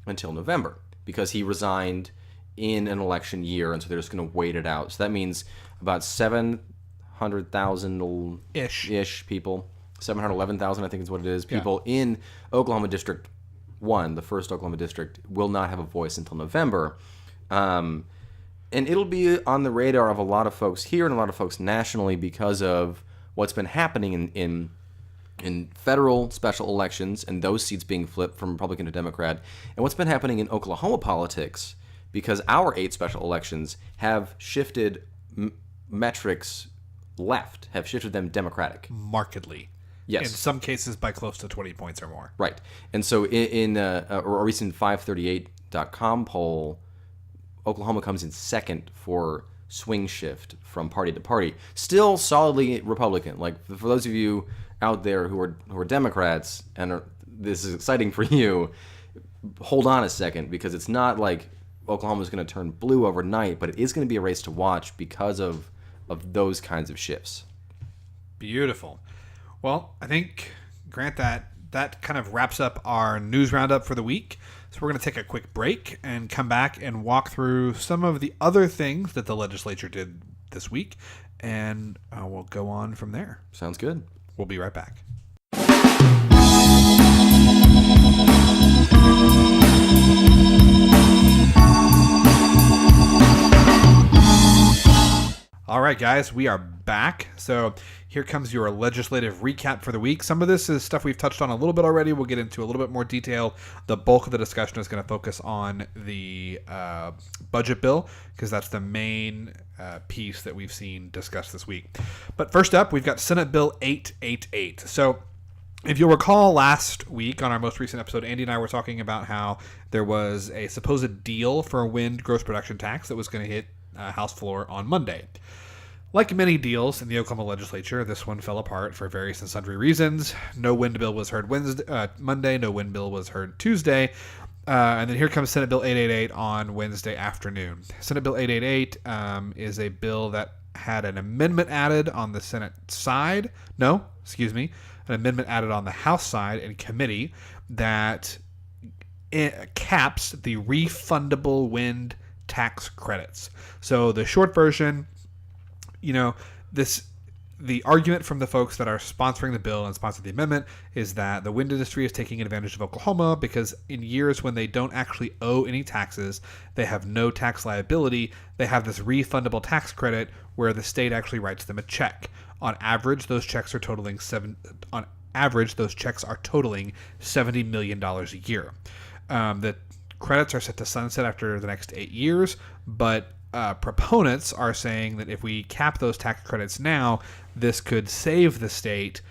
until November because he resigned in an election year, and so they're just going to wait it out. So that means about 700,000-ish people, 711,000 I think is what it is, people in Oklahoma District 1, the first Oklahoma district, will not have a voice until November. And it'll be on the radar of a lot of folks here and a lot of folks nationally because of what's been happening in in federal special elections and those seats being flipped from Republican to Democrat, and what's been happening in Oklahoma politics, because our 8 special elections have shifted metrics left, have shifted them Democratic. Markedly. Yes. In some cases by close to 20 points or more. Right. And so in a recent 538.com poll, Oklahoma comes in second for swing shift from party to party. Still solidly Republican. Like, for those of you out there who are Democrats, and this is exciting for you, hold on a second, because it's not like Oklahoma's going to turn blue overnight, but it is going to be a race to watch because of those kinds of shifts. Beautiful. Well, I think, Grant, that kind of wraps up our news roundup for the week. So we're going to take a quick break and come back and walk through some of the other things that the legislature did this week, and we'll go on from there. Sounds good. We'll be right back. All right, guys, we are back. So here comes your legislative recap for the week. Some of this is stuff we've touched on a little bit already. We'll get into a little bit more detail. The bulk of the discussion is going to focus on the budget bill, because that's the main piece that we've seen discussed this week. But first up, we've got Senate Bill 888. So if you'll recall, last week on our most recent episode, Andy and I were talking about how there was a supposed deal for a wind gross production tax that was going to hit House floor on Monday. Like many deals in the Oklahoma legislature, this one fell apart for various and sundry reasons. No wind bill was heard Monday. No wind bill was heard Tuesday. And then here comes Senate Bill 888 on Wednesday afternoon. Senate Bill 888 is a bill that had an amendment added on the Senate side. An amendment added on the House side in committee that caps the refundable wind tax credits. So the short version, the argument from the folks that are sponsoring the bill and sponsoring the amendment is that the wind industry is taking advantage of Oklahoma because in years when they don't actually owe any taxes, they have no tax liability, they have this refundable tax credit where the state actually writes them a check. On average, those checks are totaling $70 million a year. The credits are set to sunset after the next 8 years, but proponents are saying that if we cap those tax credits now, this could save the state,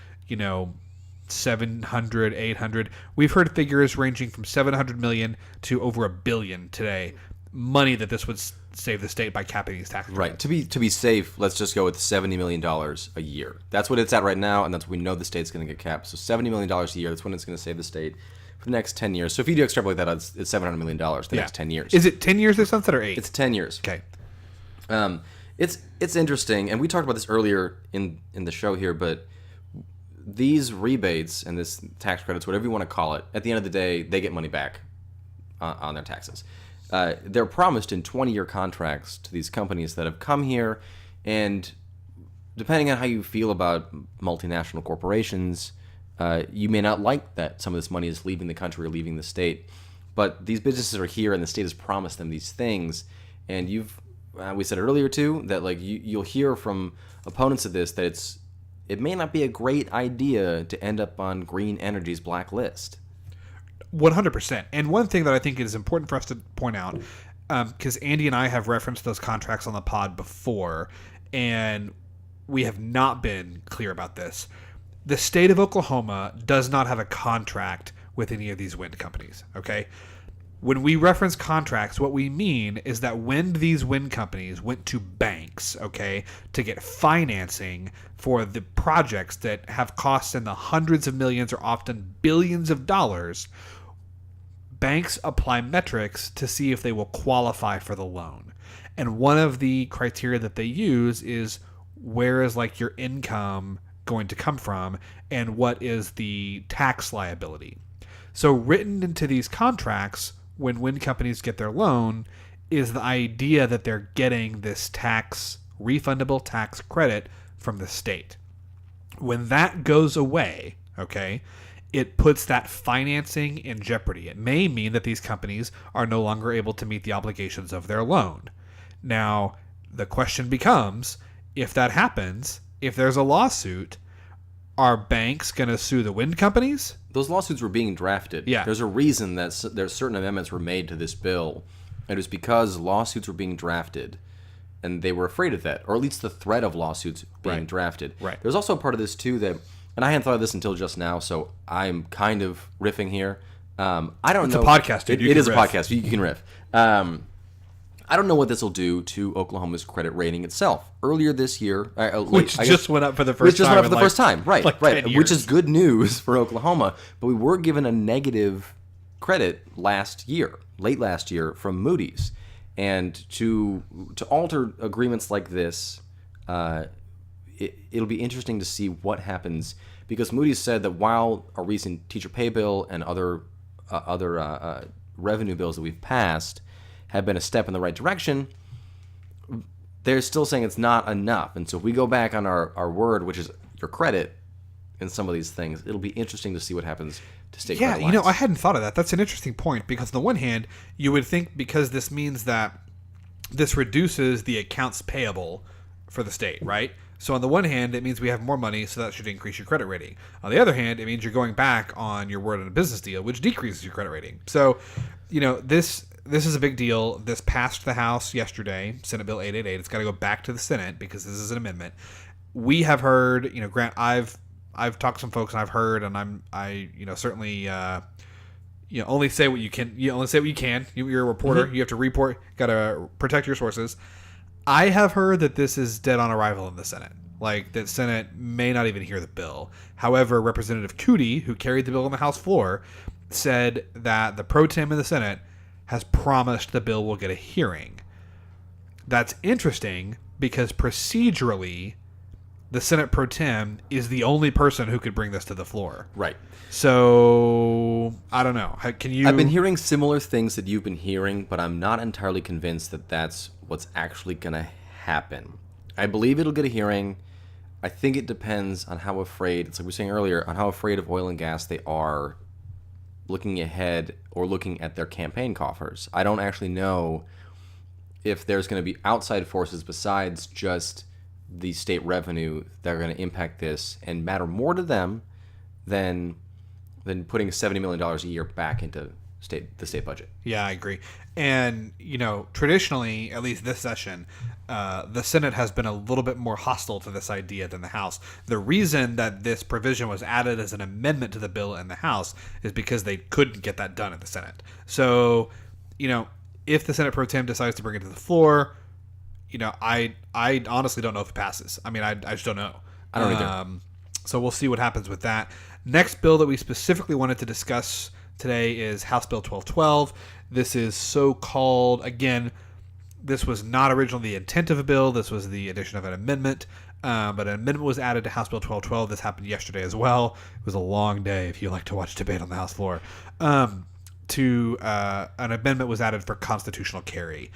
700, 800. We've heard figures ranging from 700 million to over $1 billion today. Money that this would save the state by capping these tax credits. Right. To be safe, let's just go with $70 million a year. That's what it's at right now, and that's what we know the state's going to get capped. So $70 million a year, that's when it's going to save the state for the next 10 years. So if you do extrapolate that, it's $700 million the next 10 years. Is it 10 years they sunset or 8? It's 10 years. Okay. It's interesting, and we talked about this earlier in the show here, but these rebates and this tax credits, whatever you want to call it, at the end of the day, they get money back on their taxes. They're promised in 20-year contracts to these companies that have come here, and depending on how you feel about multinational corporations, you may not like that some of this money is leaving the country or leaving the state, but these businesses are here, and the state has promised them these things, and we said earlier too that you'll hear from opponents of this that it may not be a great idea to end up on green energy's blacklist. 100%. And one thing that I think is important for us to point out, because Andy and I have referenced those contracts on the pod before, and we have not been clear about this. The state of Oklahoma does not have a contract with any of these wind companies, okay? When we reference contracts, what we mean is that when these wind companies went to banks, okay, to get financing for the projects that have costs in the hundreds of millions or often billions of dollars, banks apply metrics to see if they will qualify for the loan. And one of the criteria that they use is where is your income going to come from and what is the tax liability. So written into these contracts when wind companies get their loan is the idea that they're getting this refundable tax credit from the state. When that goes away, okay, it puts that financing in jeopardy. It may mean that these companies are no longer able to meet the obligations of their loan. Now, the question becomes, if that happens, if there's a lawsuit, are banks going to sue the wind companies? Those lawsuits were being drafted. Yeah. There's a reason that there's certain amendments were made to this bill. It was because lawsuits were being drafted, and they were afraid of that, or at least the threat of lawsuits being drafted. Right. There's also a part of this, too, that, and I hadn't thought of this until just now, so I'm kind of riffing here. I don't know. It's a podcast, dude. It is a podcast. You can riff. I don't know what this will do to Oklahoma's credit rating itself. Earlier this year, Which just went up for the first time. First time, right? like right. 10 Which years. is good news for Oklahoma. But we were given a negative credit late last year from Moody's, and to alter agreements like this, it'll be interesting to see what happens, because Moody's said that while a recent teacher pay bill and other revenue bills that we've passed have been a step in the right direction, they're still saying it's not enough. And so if we go back on our word, which is your credit, in some of these things, it'll be interesting to see what happens to state credit lines. I hadn't thought of that. That's an interesting point, because on the one hand, you would think because this means that this reduces the accounts payable for the state, right? So on the one hand, it means we have more money, so that should increase your credit rating. On the other hand, it means you're going back on your word on a business deal, which decreases your credit rating. So, this is a big deal. This passed the House yesterday, Senate Bill 888. It's got to go back to the Senate because this is an amendment. We have heard, Grant, I've talked to some folks and I've heard, and I certainly, only say what you can. You only say what you can. You're a reporter. Mm-hmm. You have to report. Got to protect your sources. I have heard that this is dead on arrival in the Senate. Like, that Senate may not even hear the bill. However, Representative Cootie, who carried the bill on the House floor, said that the pro tem in the Senate has promised the bill will get a hearing. That's interesting because procedurally, the Senate pro tem is the only person who could bring this to the floor. Right. So, I don't know. Can you... I've been hearing similar things that you've been hearing, but I'm not entirely convinced that that's what's actually going to happen. I believe it'll get a hearing. I think it depends on how afraid, it's like we were saying earlier, on how afraid of oil and gas they are looking ahead or looking at their campaign coffers. I don't actually know if there's going to be outside forces besides just the state revenue that are going to impact this and matter more to them than putting $70 million a year back into the state budget. Yeah, I agree. And, traditionally, at least this session, the Senate has been a little bit more hostile to this idea than the House. The reason that this provision was added as an amendment to the bill in the House is because they couldn't get that done in the Senate. So, if the Senate pro tem decides to bring it to the floor, I honestly don't know if it passes. I mean, I just don't know. I don't either. So we'll see what happens with that. Next bill that we specifically wanted to discuss today is House Bill 1212. This is so-called, again, this was not originally the intent of a bill. This was the addition of an amendment. But an amendment was added to House Bill 1212. This happened yesterday as well. It was a long day if you like to watch debate on the House floor. An amendment was added for constitutional carry.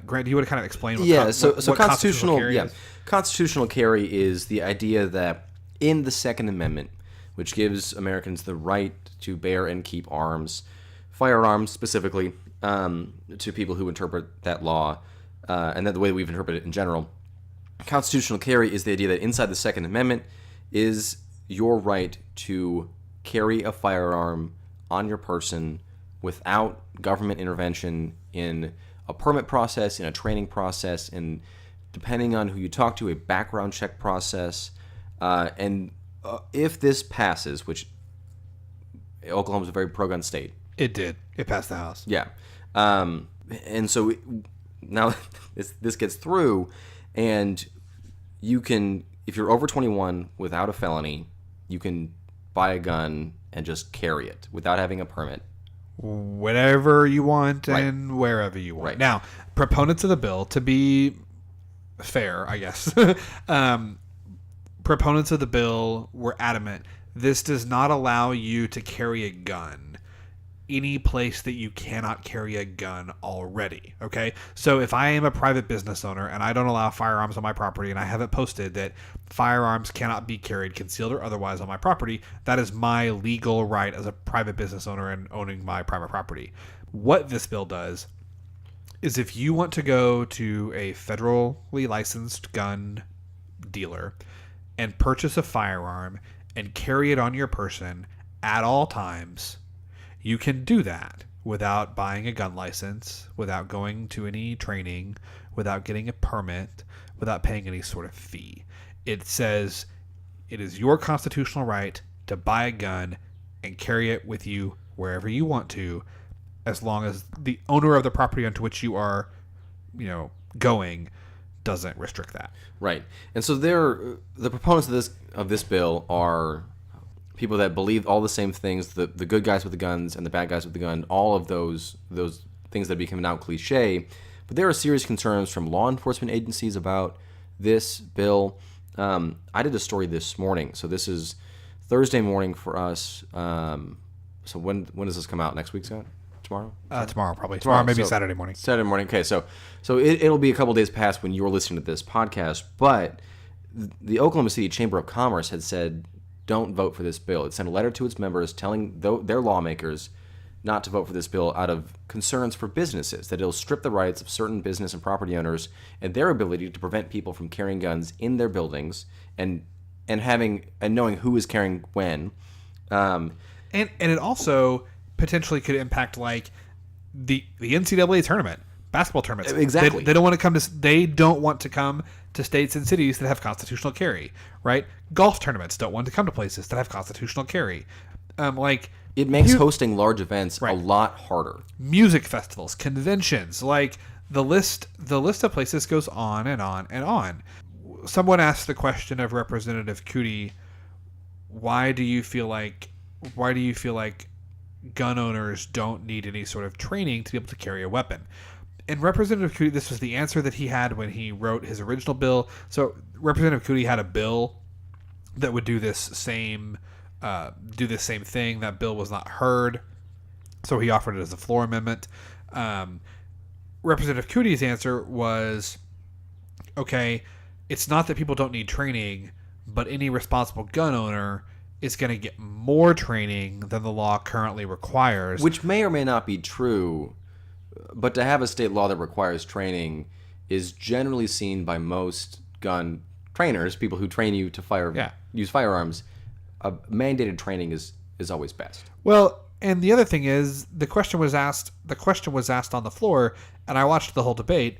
Grant, do you want to kind of explain what so constitutional carry is? Constitutional carry is the idea that in the Second Amendment, which gives Americans the right to bear and keep arms, firearms specifically, to people who interpret that law, and that the way that we've interpreted it in general. Constitutional carry is the idea that inside the Second Amendment is your right to carry a firearm on your person without government intervention in a permit process, in a training process, and depending on who you talk to, a background check process. If this passes, which Oklahoma's a very pro-gun state. It did. It passed the House. Yeah. And so now this gets through, and you can, if you're over 21 without a felony, you can buy a gun and just carry it without having a permit. Whenever you want and wherever you want. Right. Now, proponents of the bill, to be fair, I guess, proponents of the bill were adamant. This does not allow you to carry a gun any place that you cannot carry a gun already. Okay? So if I am a private business owner and I don't allow firearms on my property and I have it posted that firearms cannot be carried, concealed or otherwise, on my property, that is my legal right as a private business owner and owning my private property. What this bill does is if you want to go to a federally licensed gun dealer and purchase a firearm and carry it on your person at all times, you can do that without buying a gun license, without going to any training, without getting a permit, without paying any sort of fee. It says it is your constitutional right to buy a gun and carry it with you wherever you want to, as long as the owner of the property onto which you are, going doesn't restrict that. Right. And so the proponents of this bill are people that believe all the same things, the good guys with the guns and the bad guys with the gun, all of those things that become now cliche. But there are serious concerns from law enforcement agencies about this bill. I did a story this morning, so this is Thursday morning for us. So when does this come out? Next week, Scott? Tomorrow? Tomorrow, probably. Tomorrow, maybe Saturday morning. Saturday morning. Okay, so it'll be a couple days past when you're listening to this podcast, but the Oklahoma City Chamber of Commerce had said, don't vote for this bill. It sent a letter to its members telling their lawmakers not to vote for this bill out of concerns for businesses, that it'll strip the rights of certain business and property owners and their ability to prevent people from carrying guns in their buildings and knowing who is carrying when. And it also potentially could impact like the NCAA tournament, basketball tournaments. Exactly. They don't want to come to states and cities that have constitutional carry, right? Golf tournaments don't want to come to places that have constitutional carry. It makes hosting large events a lot harder. Music festivals, conventions, like the list of places goes on and on and on. Someone asked the question of Representative Cootie, why do you feel like gun owners don't need any sort of training to be able to carry a weapon? And Representative Cootie, this was the answer that he had when he wrote his original bill. So Representative Cootie had a bill that would do this same thing. That bill was not heard, so he offered it as a floor amendment. Representative Cootie's answer was, okay, it's not that people don't need training, but any responsible gun owner is going to get more training than the law currently requires. Which may or may not be true, but to have a state law that requires training is generally seen by most gun trainers, people who train you to use firearms. Mandated training is always best. Well, and the other thing is, the question was asked on the floor, and I watched the whole debate.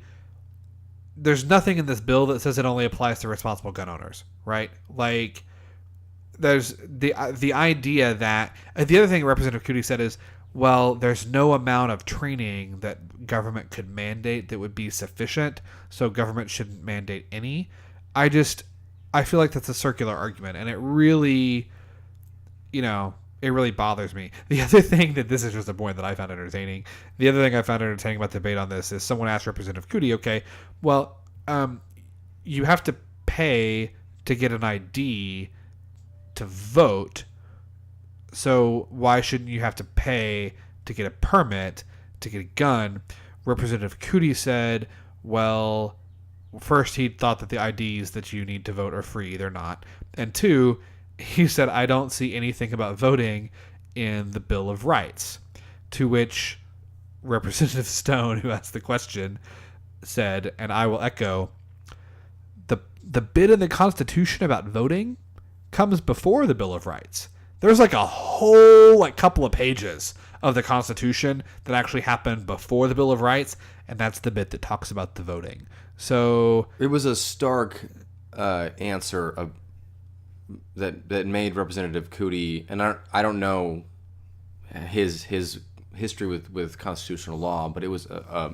There's nothing in this bill that says it only applies to responsible gun owners, right? Like, there's the idea that the other thing Representative Cootie said is, well, there's no amount of training that government could mandate that would be sufficient, so government shouldn't mandate any. I feel like that's a circular argument, and it really bothers me. The other thing this is just a point that I found entertaining. The other thing I found entertaining about the debate on this is someone asked Representative Cootie, okay, well, you have to pay to get an ID to vote, so why shouldn't you have to pay to get a permit to get a gun? Representative Cootie said, well, first, he thought that the IDs that you need to vote are free. They're not. And two, he said, I don't see anything about voting in the Bill of Rights. To which Representative Stone, who asked the question, said, and I will echo, the bit in the Constitution about voting comes before the Bill of Rights. There's like a whole couple of pages of the Constitution that actually happened before the Bill of Rights, and that's the bit that talks about the voting. So it was a stark answer that made Representative Cootie, and I don't know his history with constitutional law, but it was a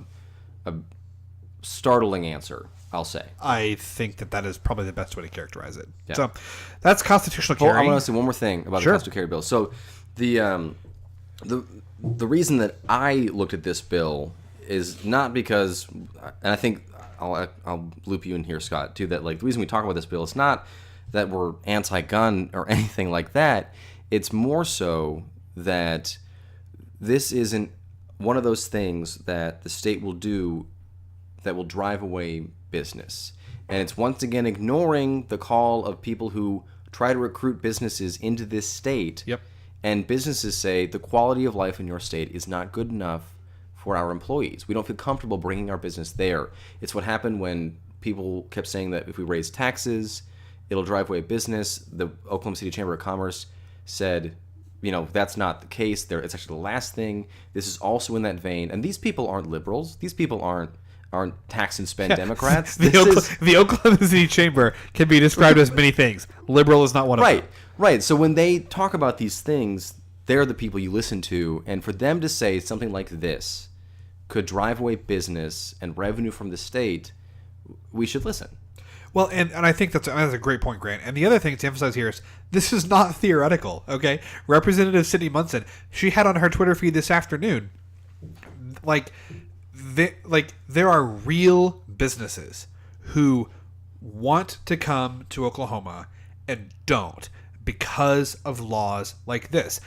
startling answer, I'll say. I think that is probably the best way to characterize it. Yeah. So that's constitutional carry. I want to say one more thing about the constitutional carry bill. So the reason that I looked at this bill is not because, and I think I'll loop you in here, Scott, too, that the reason we talk about this bill, it's not that we're anti-gun or anything like that. It's more so that this isn't one of those things that the state will do that will drive away business. And it's once again ignoring the call of people who try to recruit businesses into this state. Yep. And businesses say the quality of life in your state is not good enough for our employees. We don't feel comfortable bringing our business there. It's what happened when people kept saying that if we raise taxes it'll drive away business. The Oklahoma City Chamber of Commerce said, that's not the case. It's actually the last thing. This is also in that vein. And these people aren't liberals. These people aren't tax and spend Democrats. The Oklahoma City Chamber can be described as many things. Liberal is not one of them. Right. So when they talk about these things, they're the people you listen to. And for them to say something like this could drive away business and revenue from the state, we should listen. Well, and I think that's a great point, Grant. And the other thing to emphasize here is this is not theoretical, okay? Representative Cindy Munson, she had on her Twitter feed this afternoon, there are real businesses who want to come to Oklahoma and don't because of laws like this.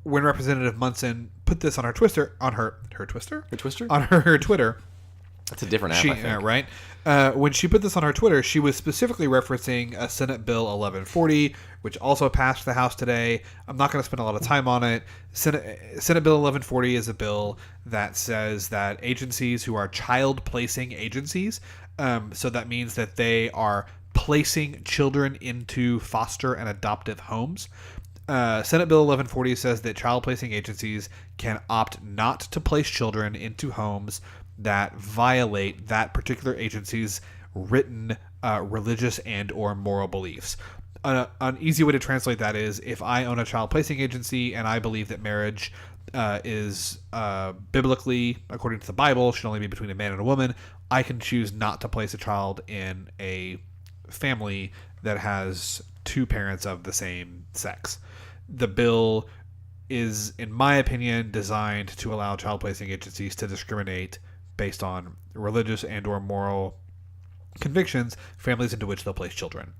When Representative Munson put this on her Twitter, on her Twitter? On her Twitter. That's a different app, I think. Right. When she put this on her Twitter, she was specifically referencing a Senate Bill 1140, which also passed the House today. I'm not going to spend a lot of time on it. Senate Bill 1140 is a bill that says that agencies who are child-placing agencies, so that means that they are placing children into foster and adoptive homes. Senate Bill 1140 says that child-placing agencies can opt not to place children into homes that violate that particular agency's written religious and or moral beliefs. An easy way to translate that is if I own a child placing agency and I believe that marriage is biblically, according to the Bible, should only be between a man and a woman, I can choose not to place a child in a family that has two parents of the same sex. The bill is, in my opinion, designed to allow child placing agencies to discriminate based on religious and or moral convictions, families into which they'll place children.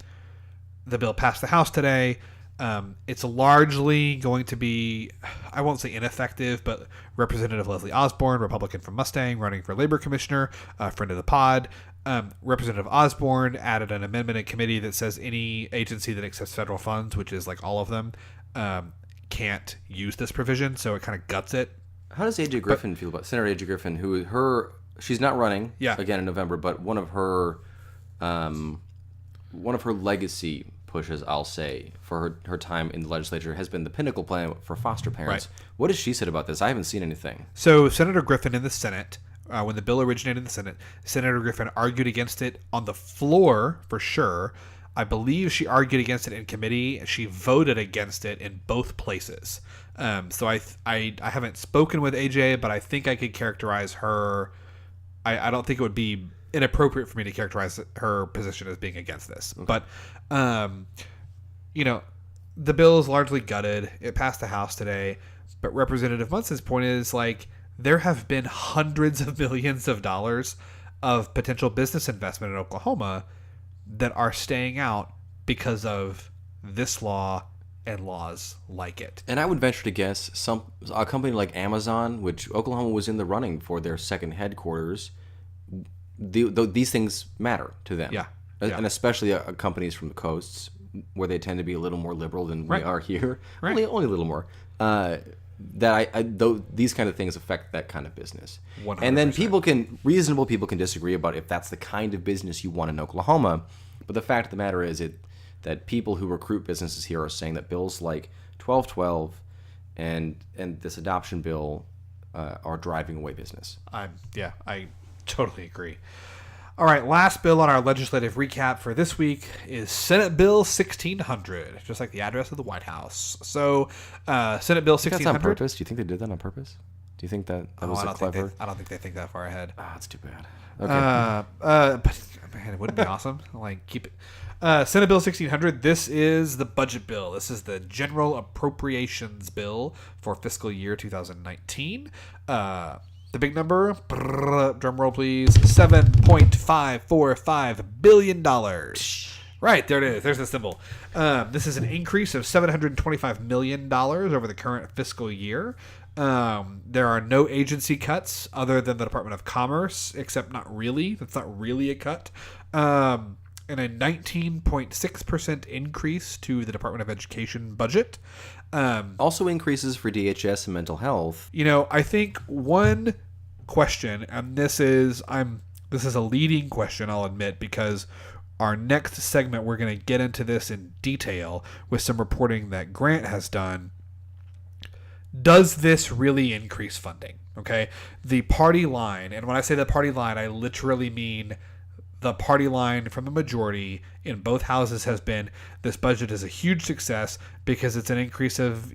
The bill passed the House today. It's largely going to be, I won't say ineffective, but Representative Leslie Osborne, Republican from Mustang, running for Labor Commissioner, friend of the pod. Representative Osborne added an amendment in committee that says any agency that accepts federal funds, which is like all of them, can't use this provision, so it kind of guts it. How does AJ Griffin feel about Senator AJ Griffin, she's not running again in November, but one of her legacy pushes, I'll say, for her time in the legislature has been the Pinnacle Plan for foster parents. Right. What has she said about this? I haven't seen anything. So Senator Griffin in the Senate, when the bill originated in the Senate, Senator Griffin argued against it on the floor for sure. I believe she argued against it in committee. She voted against it in both places. So I haven't spoken with AJ, but I think I could characterize her. I don't think it would be inappropriate for me to characterize her position as being against this. Okay. But, the bill is largely gutted. It passed the House today. But Representative Munson's point is, there have been hundreds of millions of dollars of potential business investment in Oklahoma that are staying out because of this law and laws like it. And I would venture to guess a company like Amazon, which Oklahoma was in the running for their second headquarters, these things matter to them. Yeah. And especially companies from the coasts where they tend to be a little more liberal than we are here. Right. Only a little more. These kind of things affect that kind of business. 100%. And then reasonable people can disagree about if that's the kind of business you want in Oklahoma. But the fact of the matter is that people who recruit businesses here are saying that bills like 1212 and this adoption bill are driving away business. I totally agree. All right, last bill on our legislative recap for this week is Senate Bill 1600, just like the address of the White House. So, Senate Bill 1600. That's on purpose? Do you think they did that on purpose? Do you think that was clever? I don't think they think that far ahead. That's too bad. Okay. But man, it wouldn't be awesome. Keep it. Senate Bill 1600. This is the budget bill. This is the General Appropriations Bill for fiscal year 2019. The big number, drum roll please, $7.545 billion. Right, there it is. There's the symbol. This is an increase of $725 million over the current fiscal year. There are no agency cuts other than the Department of Commerce, except not really. That's not really a cut. And a 19.6% increase to the Department of Education budget. Also increases for DHS and mental health. I think one question, and this is a leading question, I'll admit, because Our next segment, we're going to get into this in detail with some reporting that Grant has done. Does this really increase funding? Okay. The party line, and when I say the party line, I literally mean the party line from the majority in both houses has been, this budget is a huge success because it's an increase of,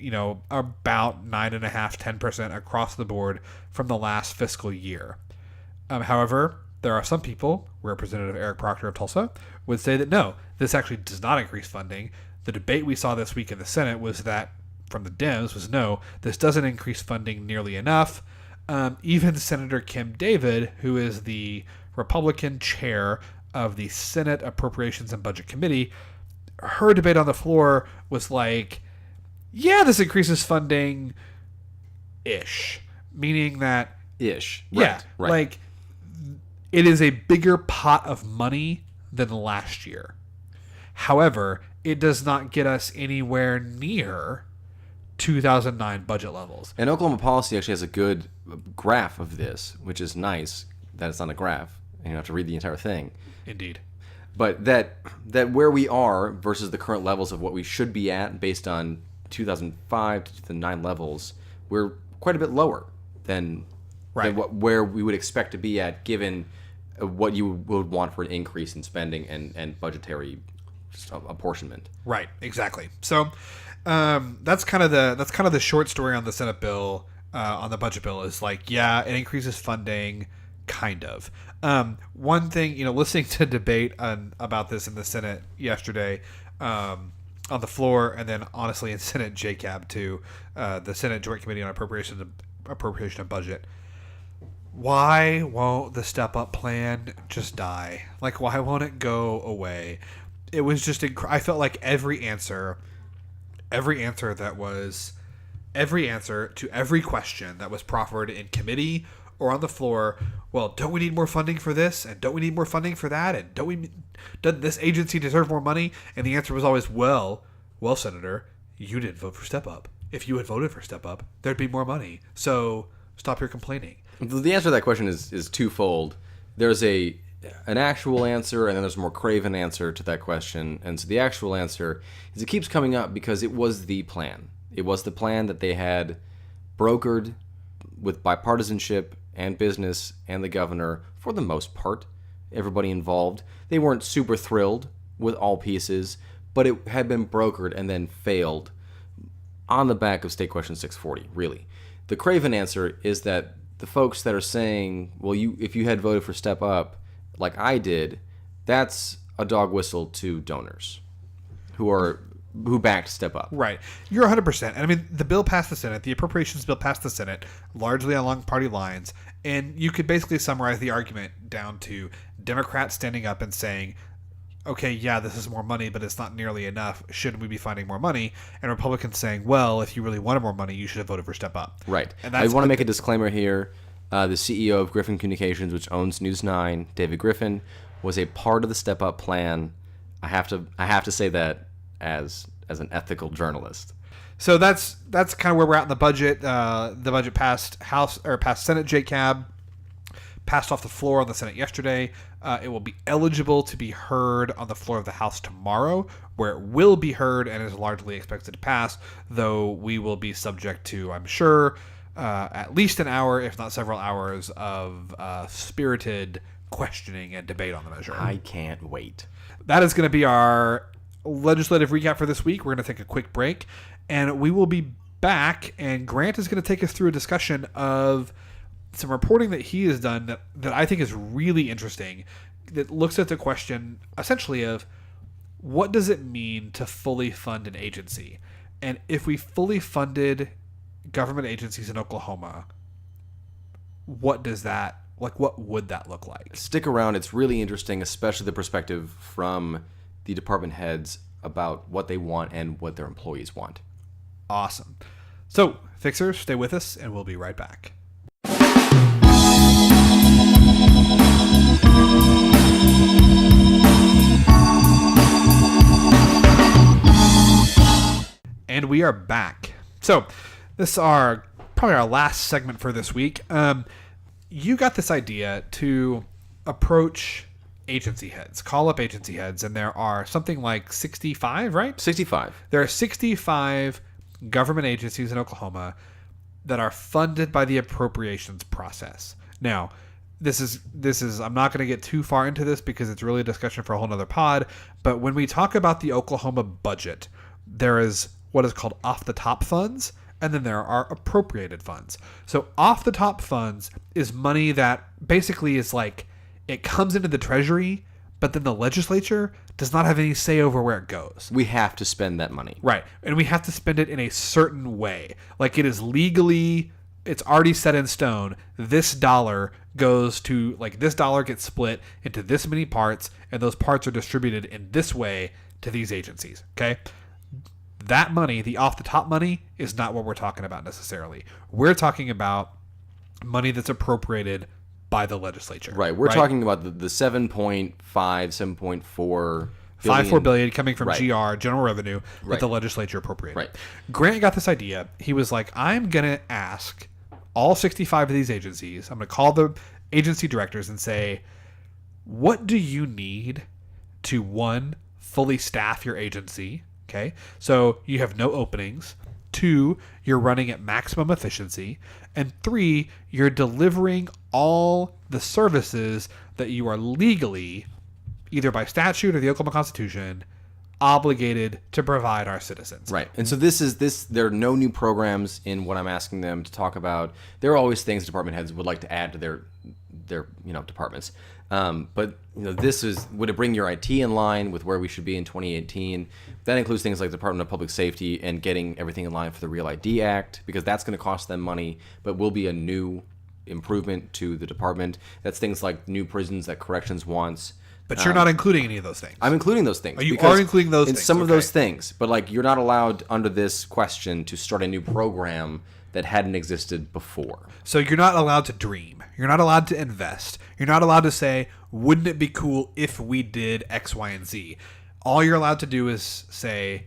about 9.5%, 10% across the board from the last fiscal year. However, there are some people, Representative Eric Proctor of Tulsa, would say that no, this actually does not increase funding. The debate we saw this week in the Senate was that, from the Dems, was no, this doesn't increase funding nearly enough. Even Senator Kim David, who is the Republican chair of the Senate Appropriations and Budget Committee, her debate on the floor was like, yeah, this increases funding ish, meaning that ish, right. Like, it is a bigger pot of money than last year. However, it does not get us anywhere near 2009 budget levels. And Oklahoma Policy actually has a good graph of this, which is nice that it's on a graph. And you don't have to read the entire thing. Indeed. But that where we are versus the current levels of what we should be at based on 2005 to 2009 levels, we're quite a bit lower than where we would expect to be at, given what you would want for an increase in spending and budgetary apportionment. Right, exactly. So that's kind of the short story on the Senate bill, on the budget bill, is like, yeah, it increases funding, kind of. One thing, listening to debate about this in the Senate yesterday, on the floor, and then honestly in Senate JCAB too, the Senate Joint Committee on Appropriation and Budget. Why won't the step up plan just die? Like, why won't it go away? It was just I felt like every answer to every question that was proffered in committee or on the floor, well, don't we need more funding for this? And don't we need more funding for that? And doesn't this agency deserve more money? And the answer was always, well, Senator, you didn't vote for Step Up. If you had voted for Step Up, there'd be more money. So stop your complaining. The answer to that question is twofold. There's an actual answer, and then there's a more craven answer to that question. And so the actual answer is, it keeps coming up because it was the plan. It was the plan that they had brokered with bipartisanship and business and the governor, for the most part, everybody involved. They weren't super thrilled with all pieces, but it had been brokered and then failed on the back of State Question 640, really. The craven answer is that the folks that are saying, well, if you had voted for Step Up, like I did, that's a dog whistle to donors who backed Step Up. Right. You're 100%. And I mean, the bill passed the Senate. The appropriations bill passed the Senate, largely along party lines. And you could basically summarize the argument down to Democrats standing up and saying, okay, yeah, this is more money, but it's not nearly enough. Shouldn't we be finding more money? And Republicans saying, well, if you really wanted more money, you should have voted for Step Up. Right. And I want to make a disclaimer here. The CEO of Griffin Communications, which owns News 9, David Griffin, was a part of the Step Up plan. I have to say that as an ethical journalist. So that's kind of where we're at in the budget. The budget passed Senate JCAB, passed off the floor on the Senate yesterday. It will be eligible to be heard on the floor of the House tomorrow, where it will be heard and is largely expected to pass, though we will be subject to, I'm sure, at least an hour, if not several hours, of spirited questioning and debate on the measure. I can't wait. That is going to be our legislative recap for this week. We're going to take a quick break, and we will be back, and Grant is going to take us through a discussion of some reporting that he has done that I think is really interesting, that looks at the question essentially of, what does it mean to fully fund an agency? And if we fully funded government agencies in Oklahoma, what would that look like? Stick around. It's really interesting, especially the perspective from the department heads about what they want and what their employees want. Awesome. So, Fixers, stay with us, and we'll be right back. And we are back. So, this is probably our last segment for this week. You got this idea to approach agency heads, call up agency heads, and there are something like 65, right? 65. There are 65 government agencies in Oklahoma that are funded by the appropriations process. Now, this is I'm not going to get too far into this because it's really a discussion for a whole nother pod, but when we talk about the Oklahoma budget, there is what is called off the top funds, and then there are appropriated funds. So off the top funds is money that basically is like it comes into the treasury, but then the legislature does not have any say over where it goes. We have to spend that money. Right. And we have to spend it in a certain way. Like it is legally, it's already set in stone. This dollar goes to, like, this dollar gets split into this many parts, and those parts are distributed in this way to these agencies. Okay? That money, the off the top money, is not what we're talking about necessarily. We're talking about money that's appropriated by the legislature. Right. We're talking about the 7.5, 7.4 $5.4 billion coming from Right. GR, general revenue, that Right. the legislature appropriated. Right. Grant got this idea. He was like, I'm going to ask all 65 of these agencies, I'm going to call the agency directors and say, what do you need to, one, fully staff your agency? Okay. So you have no openings. 2, you're running at maximum efficiency. And 3, you're delivering all the services that you are legally, either by statute or the Oklahoma Constitution, obligated to provide our citizens. Right. And so there are no new programs in what I'm asking them to talk about. There are always things department heads would like to add to their departments. But would it bring your IT in line with where we should be in 2018? That includes things like the Department of Public Safety and getting everything in line for the Real ID Act, because that's going to cost them money, but will be a new improvement to the department. That's things like new prisons that corrections wants. But you're not including any of those things. I'm including those things. You are including those in things. some of okay. those things, but like you're not allowed under this question to start a new program that hadn't existed before. So you're not allowed to dream. You're not allowed to invest. You're not allowed to say, wouldn't it be cool if we did X, Y, and Z? All you're allowed to do is say,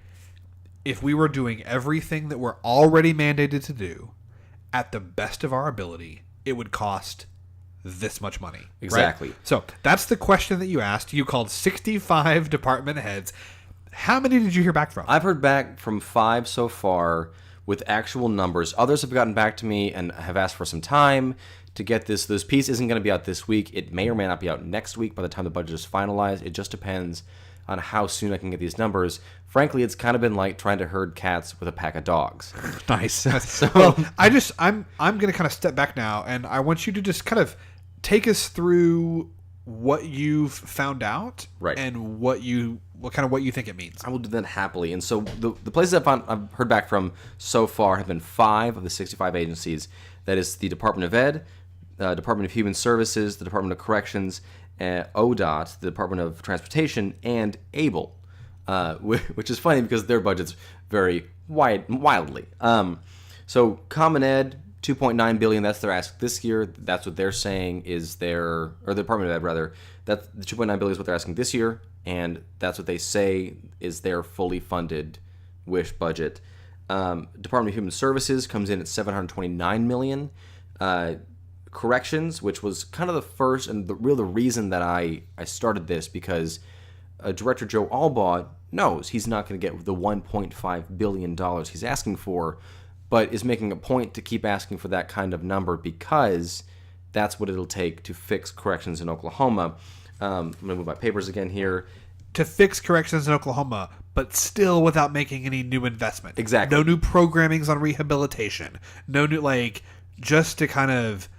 if we were doing everything that we're already mandated to do at the best of our ability, it would cost this much money. Exactly. Right? So that's the question that you asked. You called 65 department heads. How many did you hear back from? I've heard back from 5 so far with actual numbers. Others have gotten back to me and have asked for some time to get this. This piece isn't going to be out this week. It may or may not be out next week by the time the budget is finalized. It just depends on how soon I can get these numbers. Frankly, it's kind of been like trying to herd cats with a pack of dogs. Nice. Well, I'm going to kind of step back now, and I want you to just kind of take us through what you've found out, Right. and what you think it means. I will do that happily. And so the places I've heard back from so far have been 5 of the 65 agencies. That is the Department of Ed, Department of Human Services, the Department of Corrections, ODOT, the Department of Transportation, and ABLE, which is funny because their budgets vary wildly. So Common Ed, $2.9 billion. That's their ask this year. That's what they're saying is or the Department of Ed rather. That the $2.9 billion is what they're asking this year, and that's what they say is their fully funded wish budget. Department of Human Services comes in at $729 million. Corrections, which was kind of the first and the reason that I started this, because Director Joe Albaugh knows he's not going to get the $1.5 billion he's asking for, but is making a point to keep asking for that kind of number because that's what it'll take to fix corrections in Oklahoma. I'm going to move my papers again here. To fix corrections in Oklahoma, but still without making any new investment. Exactly. No new programmings on rehabilitation. No new, just to kind of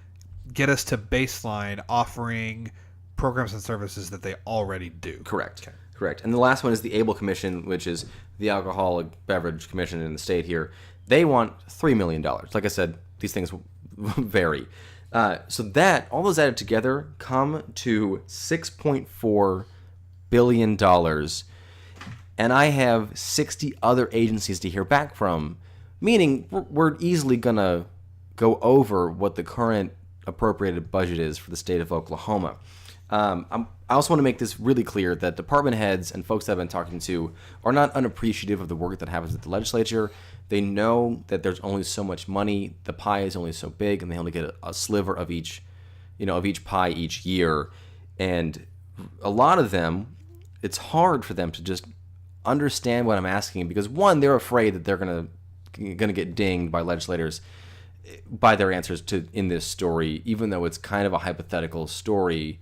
get us to baseline offering programs and services that they already do. Correct. Okay. Correct. And the last one is the ABLE Commission, which is the Alcoholic Beverage Commission in the state here. They want $3 million. Like I said, these things vary. So that, all those added together, come to $6.4 billion. And I have 60 other agencies to hear back from, meaning we're easily going to go over what the current appropriated budget is for the state of Oklahoma. I also want to make this really clear that department heads and folks that I've been talking to are not unappreciative of the work that happens at the legislature. They know that there's only so much money, the pie is only so big, and they only get a sliver of each pie each year. And a lot of them, it's hard for them to just understand what I'm asking because one, they're afraid that they're gonna get dinged by legislators by their answers to in this story, even though it's kind of a hypothetical story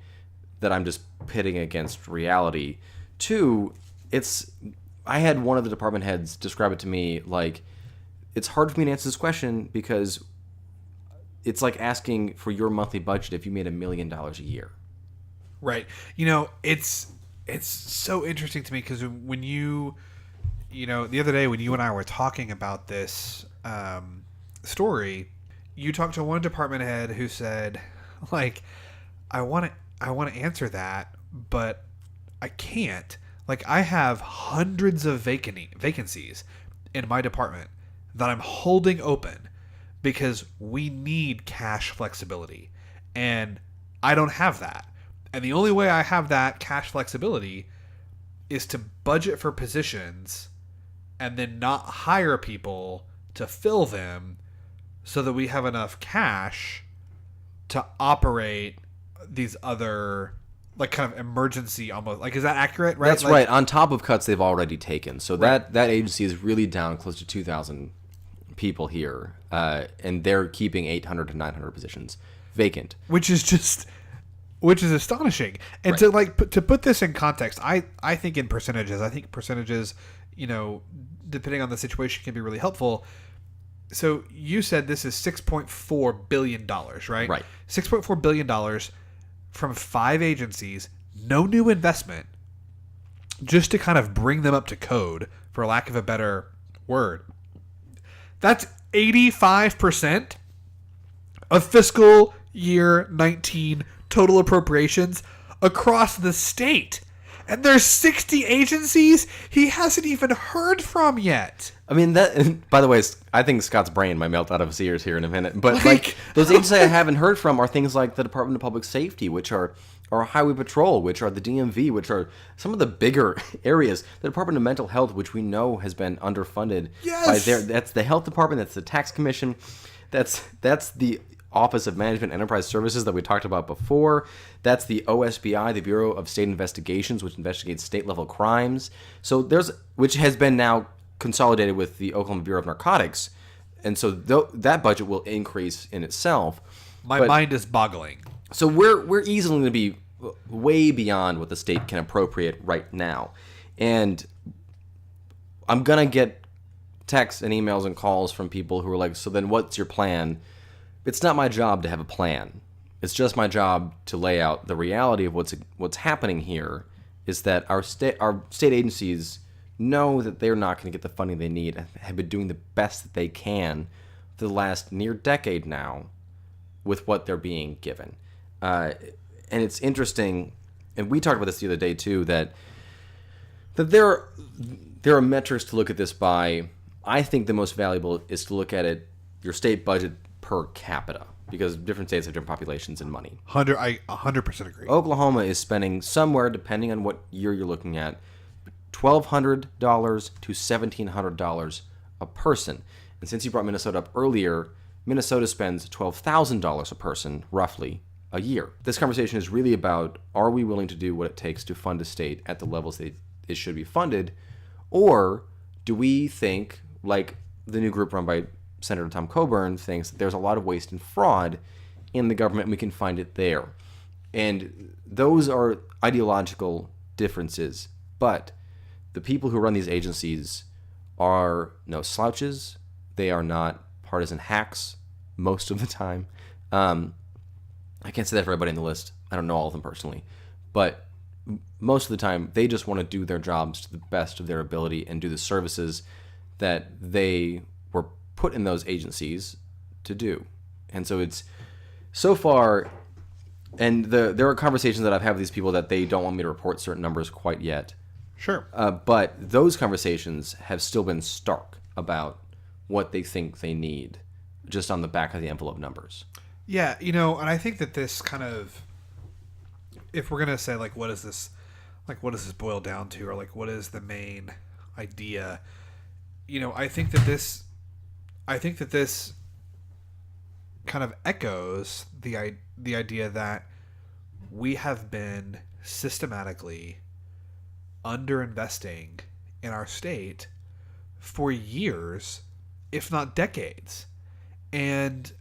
that I'm just pitting against reality. Two, I had one of the department heads describe it to me like it's hard for me to answer this question because it's like asking for your monthly budget if you made $1 million a year. Right. It's so interesting to me because when the other day when you and I were talking about this story, you talked to one department head who said, like, I want to answer that, but I can't. Like, I have hundreds of vacancies in my department that I'm holding open because we need cash flexibility, and I don't have that. And the only way I have that cash flexibility is to budget for positions and then not hire people to fill them so that we have enough cash to operate these other, like, kind of emergency almost. Like, is that accurate? Right? That's like, right. On top of cuts they've already taken. So right. that agency is really down close to 2,000 people here. And they're keeping 800 to 900 positions vacant. Which is astonishing. And right. to put this in context, I think in percentages, depending on the situation, can be really helpful. So you said this is $6.4 billion, right? Right. $6.4 billion from 5 agencies, no new investment, just to kind of bring them up to code, for lack of a better word. That's 85% of fiscal year 19 total appropriations across the state. And there's 60 agencies he hasn't even heard from yet. I mean, that. By the way, I think Scott's brain might melt out of his ears here in a minute. But like those agencies I haven't heard from are things like the Department of Public Safety, which are Highway Patrol, which are the DMV, which are some of the bigger areas. The Department of Mental Health, which we know has been underfunded. Yes. That's the Health Department. That's the Tax Commission. That's the Office of Management and Enterprise Services that we talked about before. That's the OSBI, the Bureau of State Investigations, which investigates state-level crimes. So which has been now consolidated with the Oklahoma Bureau of Narcotics, and so that budget will increase in itself. My mind is boggling. So we're easily going to be way beyond what the state can appropriate right now, and I'm gonna get texts and emails and calls from people who are like, "So then, what's your plan?" It's not my job to have a plan. It's just my job to lay out the reality of what's happening here. Is that our state agencies know that they're not going to get the funding they need and have been doing the best that they can for the last near decade now with what they're being given. And it's interesting, and we talked about this the other day too, that there are metrics to look at this by. I think the most valuable is to look at it, your state budget per capita, because different states have different populations and money. I 100% agree. Oklahoma is spending somewhere, depending on what year you're looking at, $1,200 to $1,700 a person. And since you brought Minnesota up earlier, Minnesota spends $12,000 a person, roughly, a year. This conversation is really about, are we willing to do what it takes to fund a state at the levels that it should be funded, or do we think, like the new group run by Senator Tom Coburn thinks, that there's a lot of waste and fraud in the government and we can find it there. And those are ideological differences, but the people who run these agencies are no slouches. They are not partisan hacks most of the time. I can't say that for everybody on the list. I don't know all of them personally. But most of the time, they just want to do their jobs to the best of their ability and do the services that they were put in those agencies to do. And so it's so far, and there are conversations that I've had with these people that they don't want me to report certain numbers quite yet. Sure. But those conversations have still been stark about what they think they need just on the back of the envelope numbers. Yeah, and I think that this kind of, if we're going to say, like, what does this boil down to, or like, what is the main idea? I think that this kind of echoes the idea that we have been systematically underinvesting in our state for years, if not decades. And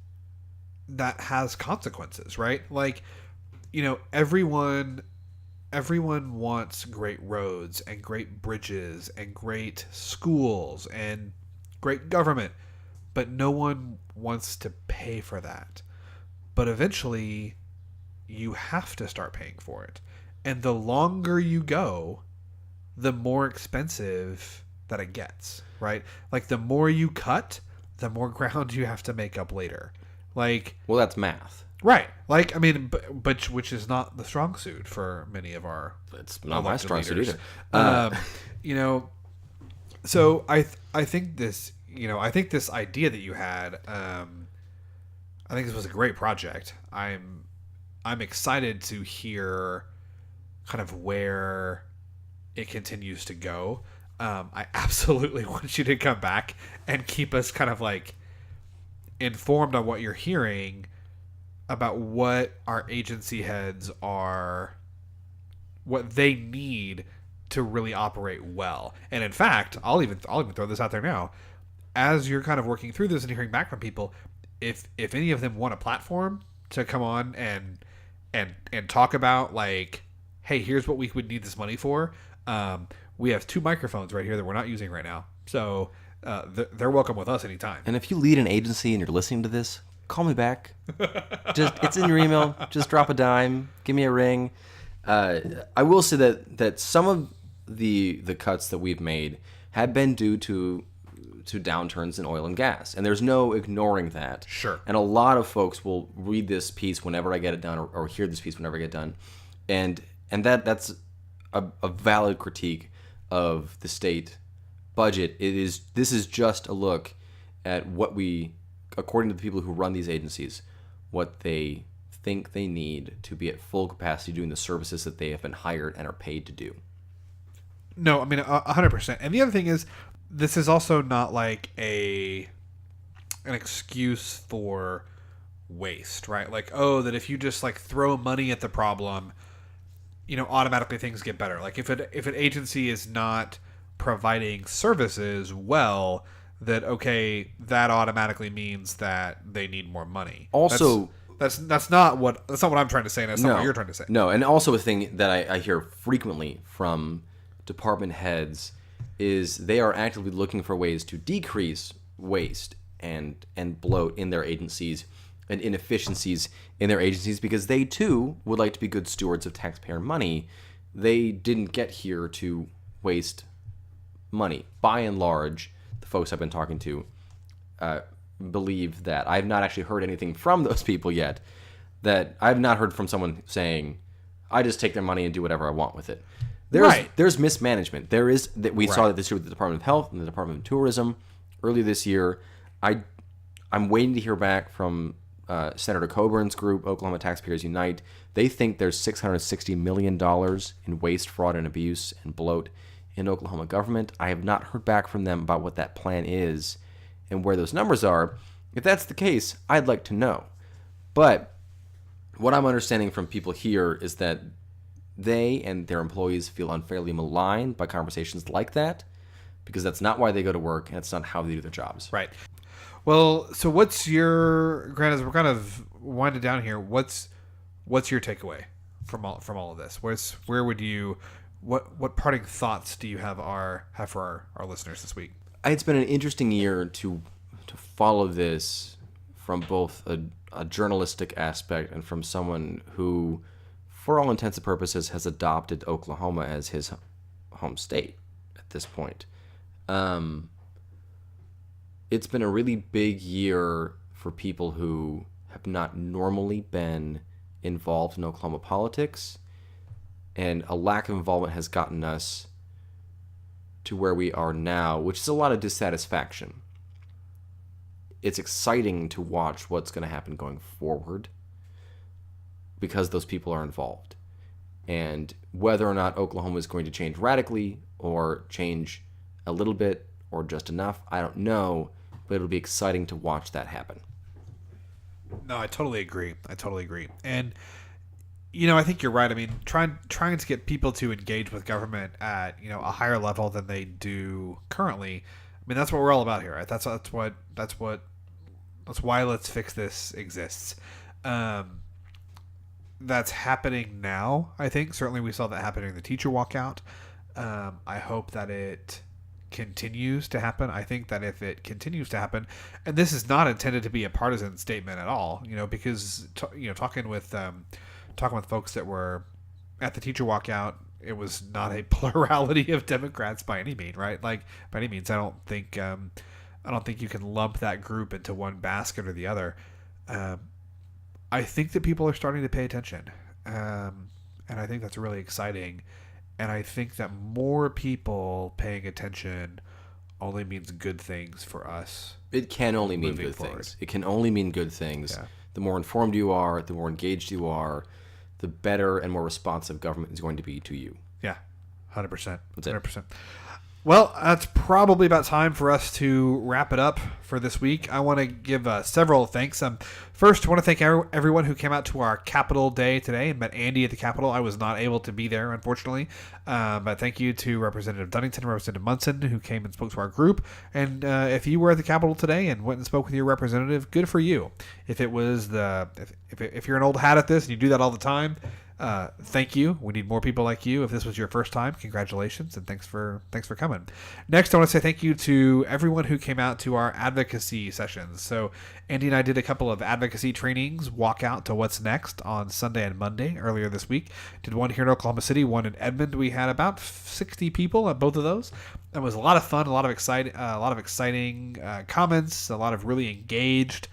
that has consequences, right? Like, everyone wants great roads and great bridges and great schools and great government, but no one wants to pay for that. But eventually you have to start paying for it. And the longer you go, the more expensive that it gets, right? Like, the more you cut, the more ground you have to make up later. Like, well, that's math. Right. Like, I mean, but which is not the strong suit for many of our It's not my strong suit leaders. either. So I think this, I think this idea that you had, I think this was a great project. I'm excited to hear kind of where it continues to go. I absolutely want you to come back and keep us kind of like informed on what you're hearing about what our agency heads are, what they need to really operate well. And in fact, I'll even throw this out there now. As you're kind of working through this and hearing back from people, if any of them want a platform to come on and talk about, like, hey, here's what we would need this money for. We have 2 microphones right here that we're not using right now. So they're welcome with us anytime. And if you lead an agency and you're listening to this, call me back. It's in your email. Just drop a dime. Give me a ring. I will say that some of the cuts that we've made have been due to downturns in oil and gas, and there's no ignoring that. Sure. And a lot of folks will read this piece whenever I get it done, or hear this piece whenever I get it done, and that's a valid critique of the state budget. This is just a look at what we, according to the people who run these agencies, what they think they need to be at full capacity doing the services that they have been hired and are paid to do. No, I mean 100%. And the other thing is, this is also not like an excuse for waste, right? Like, oh, that if you just like throw money at the problem, automatically things get better. Like, if an agency is not providing services well, that automatically means that they need more money. Also, that's not what I'm trying to say, and that's not what you're trying to say. No, and also a thing that I hear frequently from department heads is they are actively looking for ways to decrease waste and bloat in their agencies and inefficiencies in their agencies, because they too would like to be good stewards of taxpayer money. They didn't get here to waste money. By and large, the folks I've been talking to believe that. I've not actually heard anything from those people yet. That I've not heard from someone saying, I just take their money and do whatever I want with it. There's mismanagement. There is that we saw that this year with the Department of Health and the Department of Tourism earlier this year. I'm waiting to hear back from Senator Coburn's group, Oklahoma Taxpayers Unite. They think there's $660 million in waste, fraud, and abuse and bloat in Oklahoma government. I have not heard back from them about what that plan is and where those numbers are. If that's the case, I'd like to know. But what I'm understanding from people here is that they and their employees feel unfairly maligned by conversations like that, because that's not why they go to work, and it's not how they do their jobs. Right. Well, so what's your, Grant, as we're kind of winding down here, what's your takeaway from all of this? Where would you, what parting thoughts do you have for our listeners this week? It's been an interesting year to follow this from both a journalistic aspect and from someone who, for all intents and purposes, has adopted Oklahoma as his home state at this point. It's been a really big year for people who have not normally been involved in Oklahoma politics, and a lack of involvement has gotten us to where we are now, which is a lot of dissatisfaction. It's exciting to watch what's going to happen going forward because those people are involved. And whether or not Oklahoma is going to change radically or change a little bit or just enough, I don't know, but it'll be exciting to watch that happen. No, I totally agree. And, I think you're right. I mean, trying to get people to engage with government at a higher level than they do currently. I mean, that's what we're all about here, right? That's why Let's Fix This exists. That's happening now. I think certainly we saw that happening in the teacher walkout. I hope that it continues to happen. I think that if it continues to happen, and this is not intended to be a partisan statement at all, because talking with folks that were at the teacher walkout, it was not a plurality of Democrats by any means, right? Like by any means, I don't think you can lump that group into one basket or the other. I think that people are starting to pay attention, and I think that's really exciting. And I think that more people paying attention only means good things for us. It can only mean good things. It can only mean good things. Yeah. The more informed you are, the more engaged you are, the better and more responsive government is going to be to you. Yeah, 100%. That's it. 100%. Well, that's probably about time for us to wrap it up for this week. I want to give several thanks. First, I want to thank everyone who came out to our Capitol Day today and met Andy at the Capitol. I was not able to be there, unfortunately. But thank you to Representative Dunnington, Representative Munson, who came and spoke to our group. And if you were at the Capitol today and went and spoke with your representative, good for you. If it was if you're an old hat at this and you do that all the time, thank you. We need more people like you. If this was your first time, congratulations and thanks for coming. Next, I want to say thank you to everyone who came out to our advocacy sessions. So Andy and I did a couple of advocacy trainings, walk out to what's next on Sunday and Monday earlier this week. Did one here in Oklahoma City, one in Edmond. We had about 60 people at both of those. It was a lot of fun, a lot of exciting comments, a lot of really engaged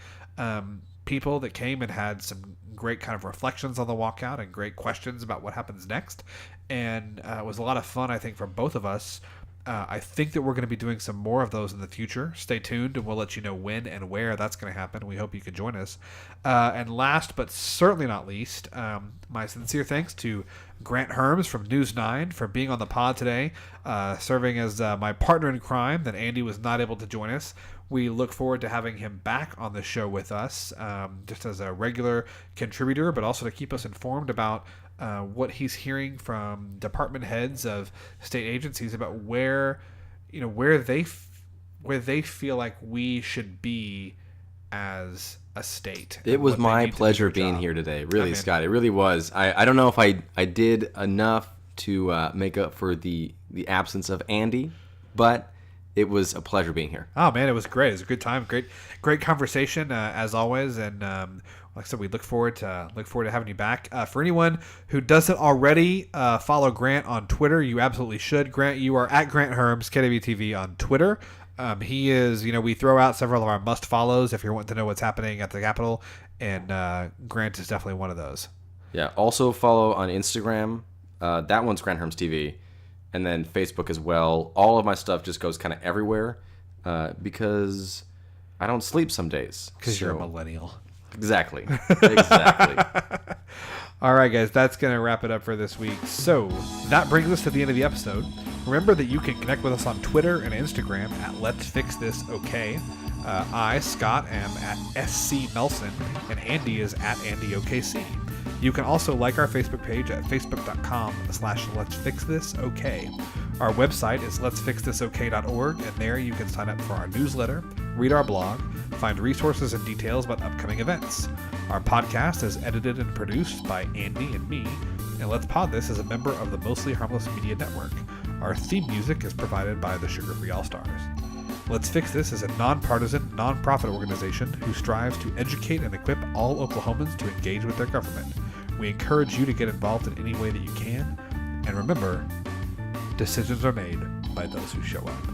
people that came and had some great kind of reflections on the walkout and great questions about what happens next. And it was a lot of fun, I think, for both of us. I think that we're going to be doing some more of those in the future. Stay tuned and we'll let you know when and where that's going to happen. We hope you can join us. And last but certainly not least, my sincere thanks to Grant Hermes from News 9 for being on the pod today, serving as my partner in crime that Andy was not able to join us. We look forward to having him back on the show with us, just as a regular contributor, but also to keep us informed about what he's hearing from department heads of state agencies about where they feel like we should be as a state. It was my pleasure being here today, really, Scott. It really was. I don't know if I did enough to make up for the absence of Andy, but it was a pleasure being here. Oh man, it was great. It was a good time. Great conversation as always. And like I said, we look forward to having you back. For anyone who doesn't already follow Grant on Twitter, you absolutely should. Grant, you are at Grant Hermes, KWTV on Twitter. He is, we throw out several of our must follows if you're wanting to know what's happening at the Capitol, and Grant is definitely one of those. Yeah. Also follow on Instagram. That one's Grant Hermes TV. And then Facebook as well. All of my stuff just goes kind of everywhere because I don't sleep some days. Because you're a millennial. Exactly. All right, guys, that's going to wrap it up for this week. So that brings us to the end of the episode. Remember that you can connect with us on Twitter and Instagram at Let's Fix This OK. I, Scott, am at SC Nelson, and Andy is at AndyOKC. You can also like our Facebook page at facebook.com/Let's Fix This OK. Our website is letsfixthisok.org, and there you can sign up for our newsletter, read our blog, find resources and details about upcoming events. Our podcast is edited and produced by Andy and me, and Let's Pod This is a member of the Mostly Harmless Media Network. Our theme music is provided by the Sugar Free All-Stars. Let's Fix This is a nonpartisan, nonprofit organization who strives to educate and equip all Oklahomans to engage with their government. We encourage you to get involved in any way that you can. And remember, decisions are made by those who show up.